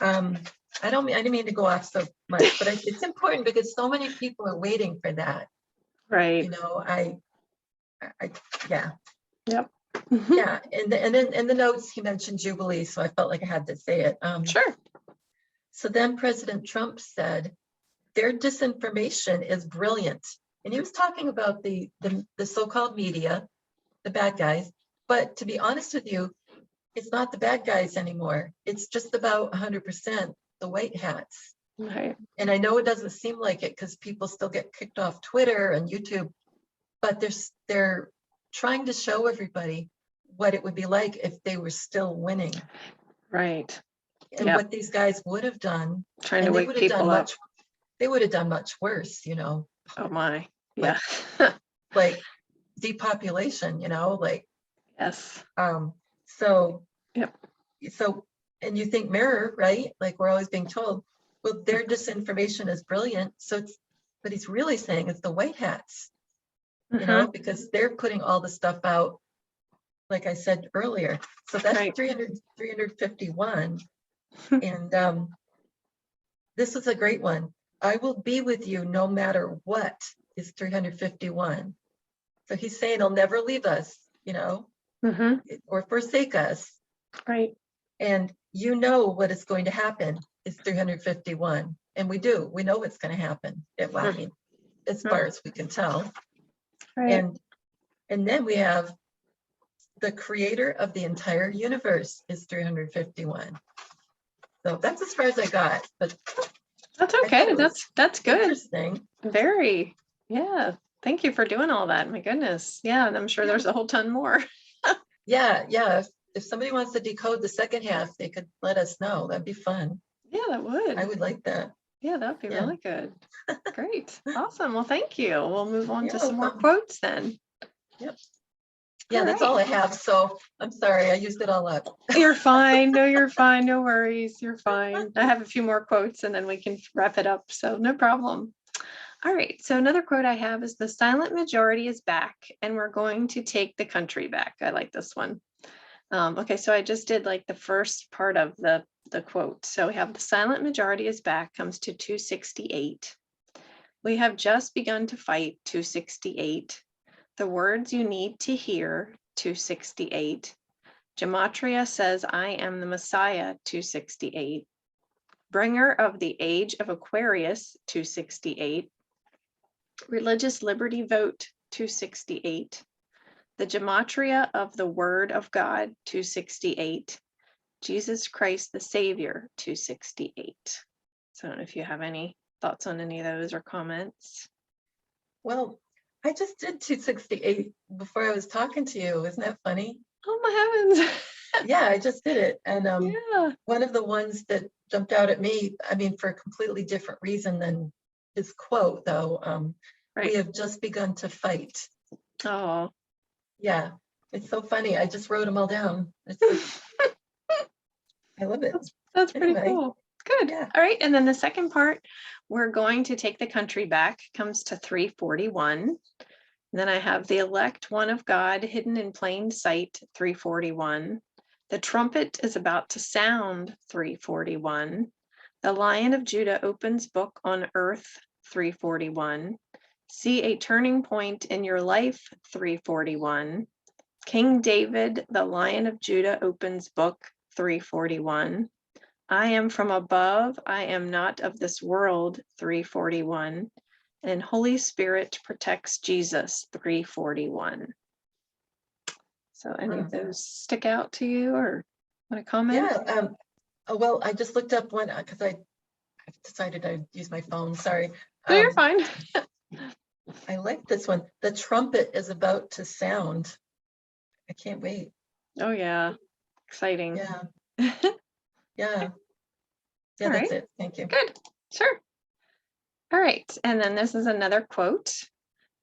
I didn't mean to go off so much, but it's important because so many people are waiting for that. Right. Yeah. Yep. Yeah. And then in the notes, he mentioned Jubilee, so I felt like I had to say it. Sure. So then President Trump said, their disinformation is brilliant. And he was talking about the so-called media, the bad guys. But to be honest with you, it's not the bad guys anymore. It's just about 100% the white hats. Right. And I know it doesn't seem like it because people still get kicked off Twitter and YouTube, but they're trying to show everybody what it would be like if they were still winning. Right. And Yep. what these guys would have done. Trying to And they wake would have done people up. much worse, Oh my. like, Yeah. like depopulation, Yes. So, Yep. so, and you think mirror, right? Like we're always being told, well, their disinformation is brilliant. But he's really saying it's the white hats, Mhm. because they're putting all the stuff out, like I said earlier. So that's Right. 351. And this is a great one. I will be with you no matter what is 351. So he's saying he'll never leave us, Mhm. or forsake us. Right. And what is going to happen is 351. And we know what's going to happen. Well, I mean, as far as we can tell. Right. And then we have the creator of the entire universe is 351. So that's as far as I got, but That's I thought okay. it was That's good. interesting. Very. Yeah. Thank you for doing all that. My goodness. Yeah. And I'm sure there's a whole ton more. Yeah. If somebody wants to decode the second half, they could let us know. That'd be fun. Yeah, that would. I would like that. Yeah, that'd be Yeah. really good. Great. Awesome. Well, thank you. We'll move on You're to some more welcome. quotes then. Yep. Yeah, All that's right. all I have. So I'm sorry, I used it all up. You're fine. No, you're fine. No worries. You're fine. I have a few more quotes and then we can wrap it up. So no problem. All right. So another quote I have is the silent majority is back and we're going to take the country back. I like this one. Okay, so I just did like the first part of the quote. So we have the silent majority is back, comes to 268. We have just begun to fight, 268. The words you need to hear, 268. Gematria says, I am the Messiah, 268. Bringer of the age of Aquarius, 268. Religious liberty vote, 268. The Gematria of the Word of God, 268. Jesus Christ the Savior, 268. So I don't know if you have any thoughts on any of those or comments. Well, I just did 268 before I was talking to you. Isn't that funny? Oh my heavens. Yeah, I just did it. And Yeah. one of the ones that jumped out at me, I mean, for a completely different reason than his quote, though, Right. we have just begun to fight. Oh. Yeah, it's so funny. I just wrote them all down. I love it. That's pretty Anyway, cool. Good. yeah. All right. And then the second part, we're going to take the country back, comes to 341. Then I have the elect one of God hidden in plain sight, 341. The trumpet is about to sound, 341. The Lion of Judah opens book on earth, 341. See a turning point in your life, 341. King David, the Lion of Judah opens book, 341. I am from above, I am not of this world, 341. And Holy Spirit protects Jesus, 341. So any of those stick out to you or? Want to comment? Yeah. Oh, well, I just looked up one because I decided I'd use my phone. Sorry. No, you're fine. I like this one. The trumpet is about to sound. I can't wait. Oh yeah, exciting. Yeah. All Yeah. Yeah, right, that's it. Thank you. good, sure. All right, and then this is another quote.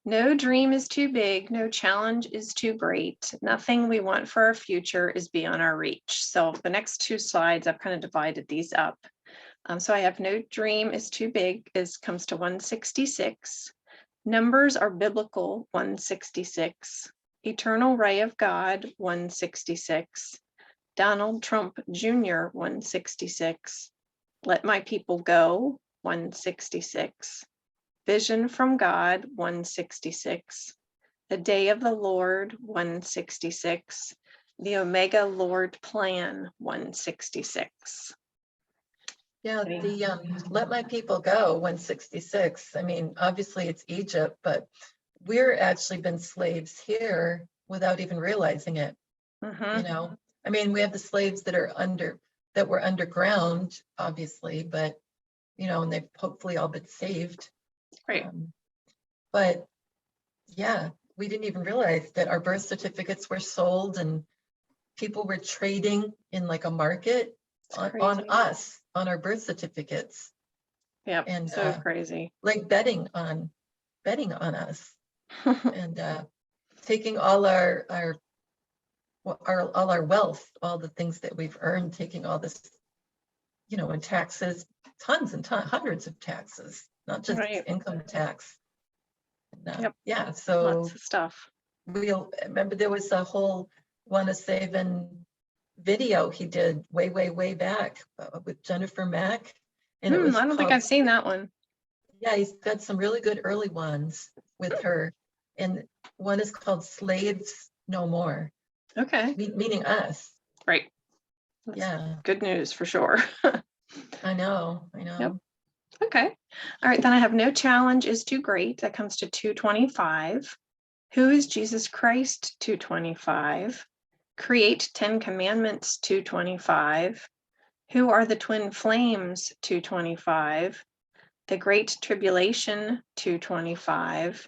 No dream is too big, no challenge is too great. Nothing we want for our future is beyond our reach. So the next two slides, I've kind of divided these up. So I have no dream is too big comes to 166. Numbers are biblical, 166. Eternal ray of God, 166. Donald Trump Jr., 166. Let my people go, 166. Vision from God, 166. The day of the Lord, 166. The Omega Lord plan, 166. Yeah, the Let My People Go, 166. I mean, obviously it's Egypt, but we're actually been slaves here without even realizing it. Mm-hmm. You know, I mean, we have the slaves that were underground, obviously, but you know, and they've hopefully all been saved. Right. But yeah, we didn't even realize that our birth certificates were sold and people were trading in like a market on us, on our birth certificates. Yep. And So crazy. like betting on us and taking all our wealth, all the things that we've earned, taking all this, you know, in taxes, tons and tons, hundreds of taxes, not just Right. income tax. And, Yep. yeah, so Lots of stuff. we'll remember there was a whole Wanna Savin' video he did way back with Jennifer Mack, and it was I don't think called, I've seen that one. yeah, he's got some really good early ones with her, and one is called Slaves No More, Okay. meaning us. Right. That's Yeah, good news for sure. I know. Yep. Okay. All right. Then I have no challenge is too great. That comes to 225. Who is Jesus Christ? 225. Create 10 commandments. 225. Who are the twin flames? 225. The Great Tribulation. 225.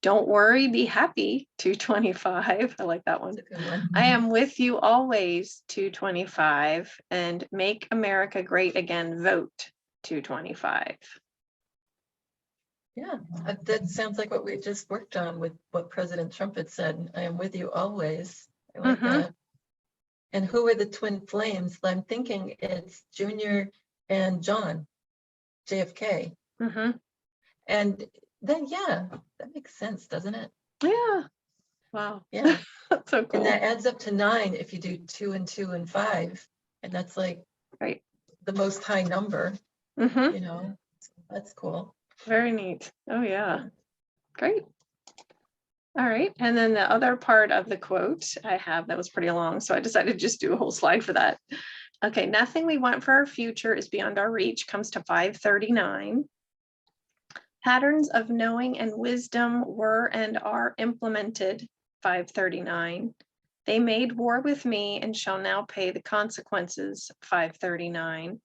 Don't worry, be happy. 225. I like that one. That's a good one. I am with you always. 225. And Make America Great Again. Vote. 225. Yeah, that sounds like what we just worked on with what President Trump had said. I am with you always. I like that. And who are the twin flames? I'm thinking it's Junior and John, JFK. And then, yeah, that makes sense, doesn't it? Yeah. Wow. Yeah. That's so cool. And that adds up to 9 if you do 2 and 2 and 5. And that's like Right. the most high number, you know, that's cool. Very neat. Oh, yeah. Great. All right. And then the other part of the quote I have that was pretty long, so I decided to just do a whole slide for that. Okay. Nothing we want for our future is beyond our reach comes to 539. Patterns of knowing and wisdom were and are implemented, 539. They made war with me and shall now pay the consequences, 539.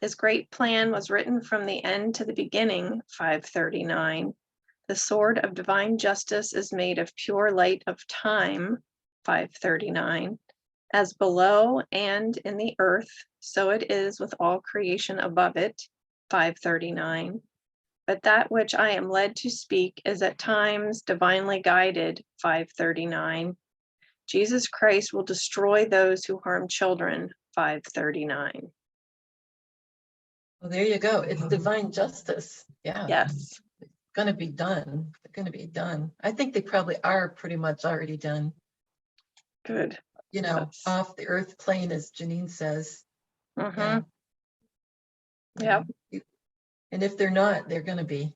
His great plan was written from the end to the beginning, 539. The sword of divine justice is made of pure light of time, 539. As below and in the earth, so it is with all creation above it, 539. But that which I am led to speak is at times divinely guided, 539. Jesus Christ will destroy those who harm children, 539. Well, there you go. It's divine justice. Yeah. Yes. It's going to be done. It's going to be done. I think they probably are pretty much already done. Good. You know, off the earth plane, as Janine says. Yeah. Yep. And if they're not, they're going to be.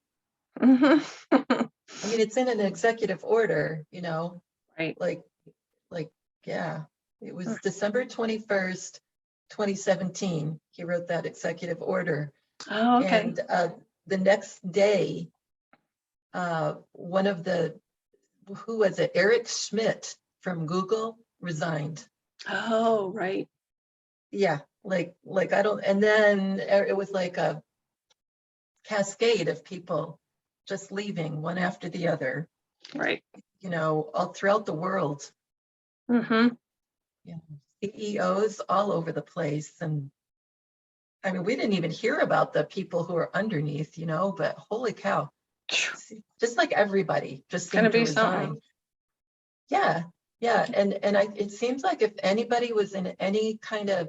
I mean, it's in an executive order, you know, Right. like, yeah, it was December 21st, 2017. He wrote that executive order. Oh, okay. And the next day, one of the, who was it? Eric Schmidt from Google resigned. Oh, right. yeah, like I don't, and then it was like a cascade of people just leaving one after the other, Right. all throughout the world. Mm-hmm. Yeah. CEOs all over the place. And I mean, we didn't even hear about the people who are underneath, but holy cow, just like everybody just It's gonna seemed to be resign. something. Yeah, yeah. And it seems like if anybody was in any kind of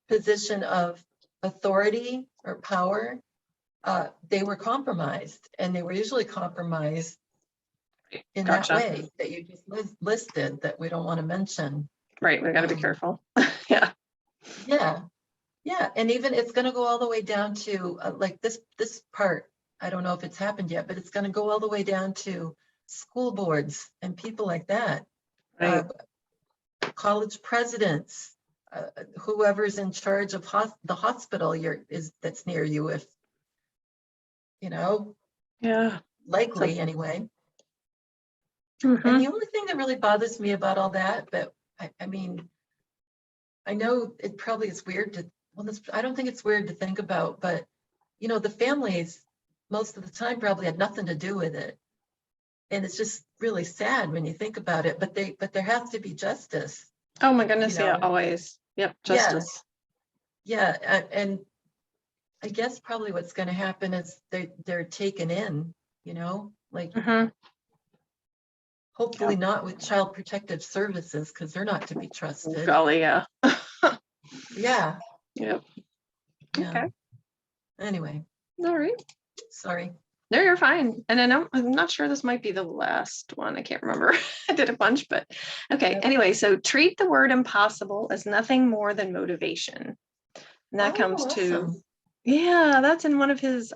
position of authority or power, they were compromised, and they were usually compromised in that Gotcha. way that you just listed that we don't want to mention. Right. We got to be careful. Yeah. Yeah, yeah. And even it's going to go all the way down to like this part. I don't know if it's happened yet, but it's going to go all the way down to school boards and people like that, Right. college presidents, whoever's in charge of the hospital that's near you, if Yeah. likely anyway. And Mm-hmm. the only thing that really bothers me about all that, but I mean, I know it probably is weird to, well, I don't think it's weird to think about, but the families most of the time probably had nothing to do with it. And it's just really sad when you think about it, but there has to be justice, Oh my goodness. Yeah. Always. Yep. Yeah, Justice. yeah. And I guess probably what's going to happen is they're taken in, like Mm-hmm. hopefully Yep. not with child protective services, because they're not to be trusted. Golly. Yeah. Yeah, Yep. yeah. Okay. Anyway, All right. sorry. No, you're fine. And then I'm not sure this might be the last one. I can't remember. I did a bunch, but okay. Yep. Anyway, so treat the word impossible as nothing more than motivation. And that Oh, comes to, awesome. yeah, that's in one of his,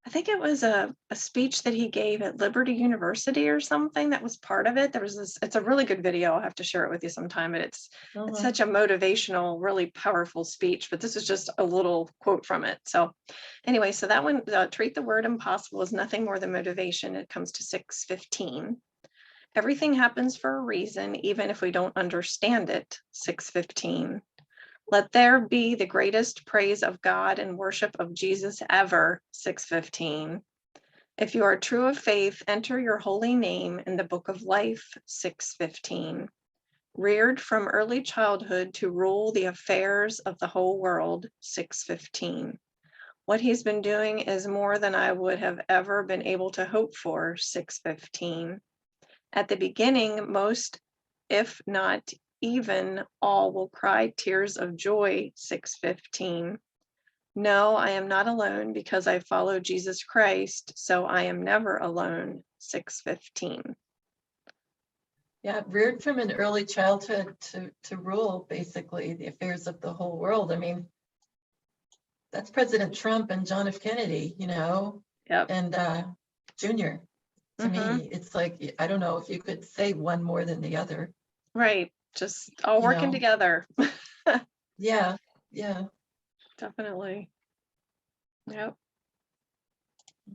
I think it was a speech that he gave at Liberty University or something that was part of it. There was this, it's a really good video. I'll have to share it with you sometime, but it's such a motivational, really powerful speech, but this is just a little quote from it. So anyway, so that one, treat the word impossible as nothing more than motivation. It comes to 6:15. Everything happens for a reason, even if we don't understand it. 6:15. Let there be the greatest praise of God and worship of Jesus ever. 6:15. If you are true of faith, enter your holy name in the book of life. 6:15. Reared from early childhood to rule the affairs of the whole world. 6:15. What he's been doing is more than I would have ever been able to hope for. 6:15. At the beginning, most, if not even all, will cry tears of joy. 6:15. No, I am not alone because I follow Jesus Christ, so I am never alone. 6:15. Yeah, reared from an early childhood to rule basically the affairs of the whole world. I mean, that's President Trump and John F. Kennedy, Yep. and Junior. To me, it's like, I don't know if you could say one more than the other. Right. Just all working together. Yeah, yeah. Definitely. Yep.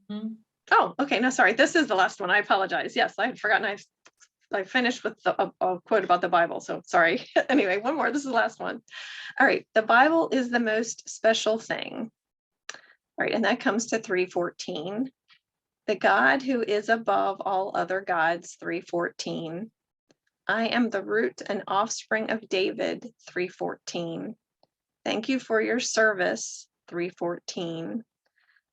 Mm-hmm. Oh, okay. No, sorry. This is the last one. I apologize. Yes, I had forgotten. I finished with a quote about the Bible. So sorry. Anyway, one more. This is the last one. All right. The Bible is the most special thing. All right. And that comes to 3:14. The God who is above all other gods. 3:14. I am the root and offspring of David. 3:14. Thank you for your service. 3:14.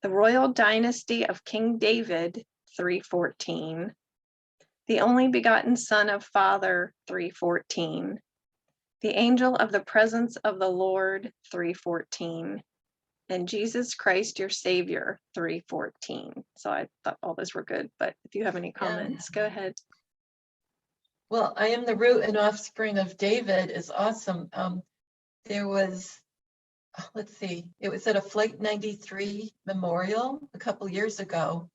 The royal dynasty of King David. 3:14. The only begotten Son of Father. 3:14. The angel of the presence of the Lord. 3:14. And Jesus Christ, your Savior. 3:14. So I thought all those were good, but if you have any comments, go ahead. Well, I am the root and offspring of David is awesome. There was, let's see, it was at a Flight 93 memorial a couple years ago.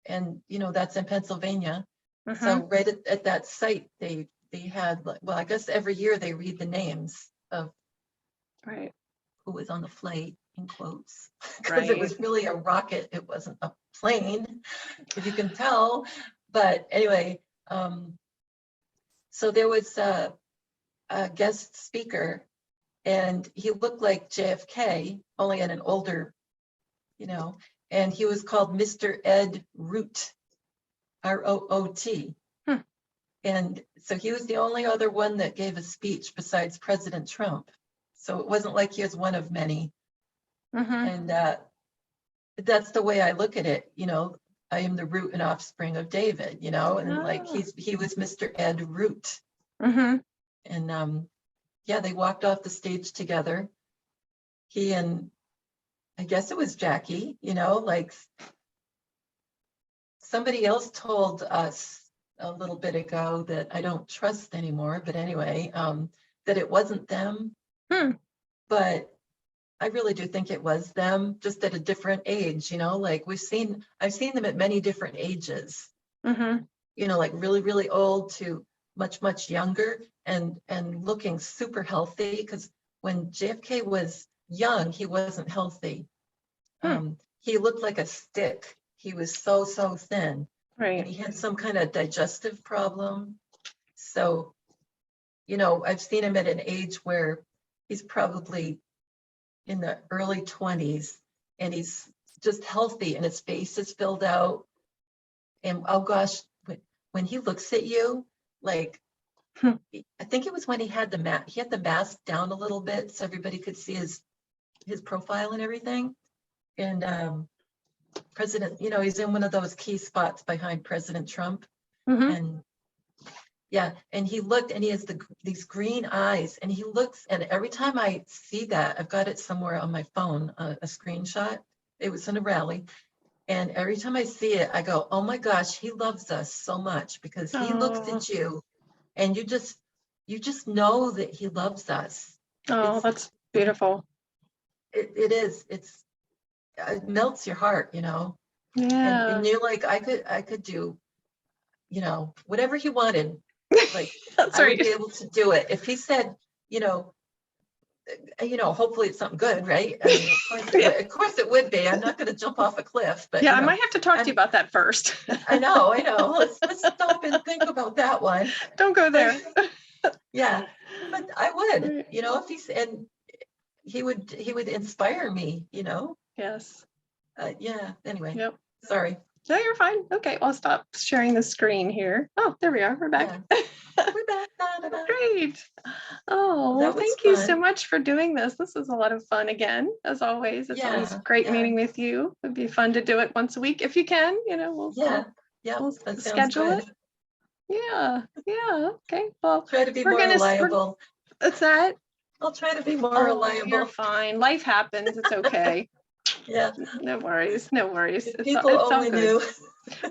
And, that's in Pennsylvania. Mm-hmm. So right at that site, they had, well, I guess every year they read the names of Right. who was on the flight, in quotes, because it was really a rocket. It wasn't a plane, if you can tell. But anyway, so there was a guest speaker, and he looked like JFK, only in an older, you know, and he was called Mr. Ed Root, R-O-O-T. And so he was the only other one that gave a speech besides President Trump. So it wasn't like he was one of many. And that's the way I look at it. You know, I am the root and offspring of David, you know, and like he was Mr. Ed Root. And yeah, they walked off the stage together. He and I guess it was Jackie, you know, like somebody else told us a little bit ago that I don't trust anymore, but anyway, that it wasn't them. But I really do think it was them, just at a different age, you know, like I've seen them at many different ages, you know, like really, really old to much, much younger and looking super healthy. Because when JFK was young, he wasn't healthy. He looked like a stick. He was so thin. Right. And he had some kind of digestive problem. So, you know, I've seen him at an age where he's probably in the early 20s and he's just healthy and his face is filled out. And oh gosh, when he looks at you, like, I think it was when he had the mask down a little bit so everybody could see his profile and everything. And President, you know, he's in one of those key spots behind President Trump. And yeah, and he looked and he has these green eyes and he looks, and every time I see that, I've got it somewhere on my phone, a screenshot. It was in a rally. And every time I see it, I go, oh my gosh, he loves us so much, because he looks at you and you just know that he loves us. That's beautiful. It is. It melts your heart, you know. Yeah. And you're like, I could do, you know, whatever he wanted. Like That's I right. would be able to do it. If he said, you know, hopefully it's something good, right? I mean, of course it would be. I'm not going to jump off a cliff, but yeah, you know, I might have to talk to you about that first. I know. Let's stop and think about that one. Don't go there. Yeah, but I would, you know, and he would inspire me, you know. Yes. Yeah. Anyway. Yep. Sorry. No, you're fine. Okay, I'll stop sharing the screen here. Oh, there we are. We're back. Yeah. We're back. Great. Oh, well, thank you so much for doing this. This was a lot of fun again, as always. It's always great meeting with you. It'd be fun to do it once a week if you can. You know, we'll schedule it. Yeah. Okay. Well, try to be more reliable. What's that? I'll try to be more reliable. You're fine. Life happens. It's okay. Yeah. No worries. People only knew.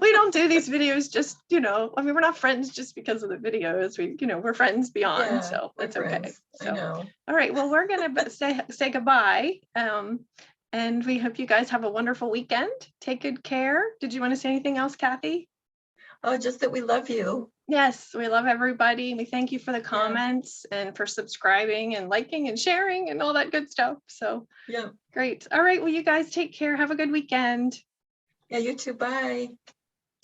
We don't do these videos just, you know, I mean, we're not friends just because of the videos. We're friends beyond, so it's okay. So, I know. All right. Well, we're gonna say goodbye. And we hope you guys have a wonderful weekend. Take good care. Did you want to say anything else, Kathy? Oh, just that we love you. Yes, we love everybody. We thank you for the comments and for subscribing and liking and sharing and all that good stuff. So yeah, great. All right. Well, you guys take care. Have a good weekend. Yeah, you too. Bye.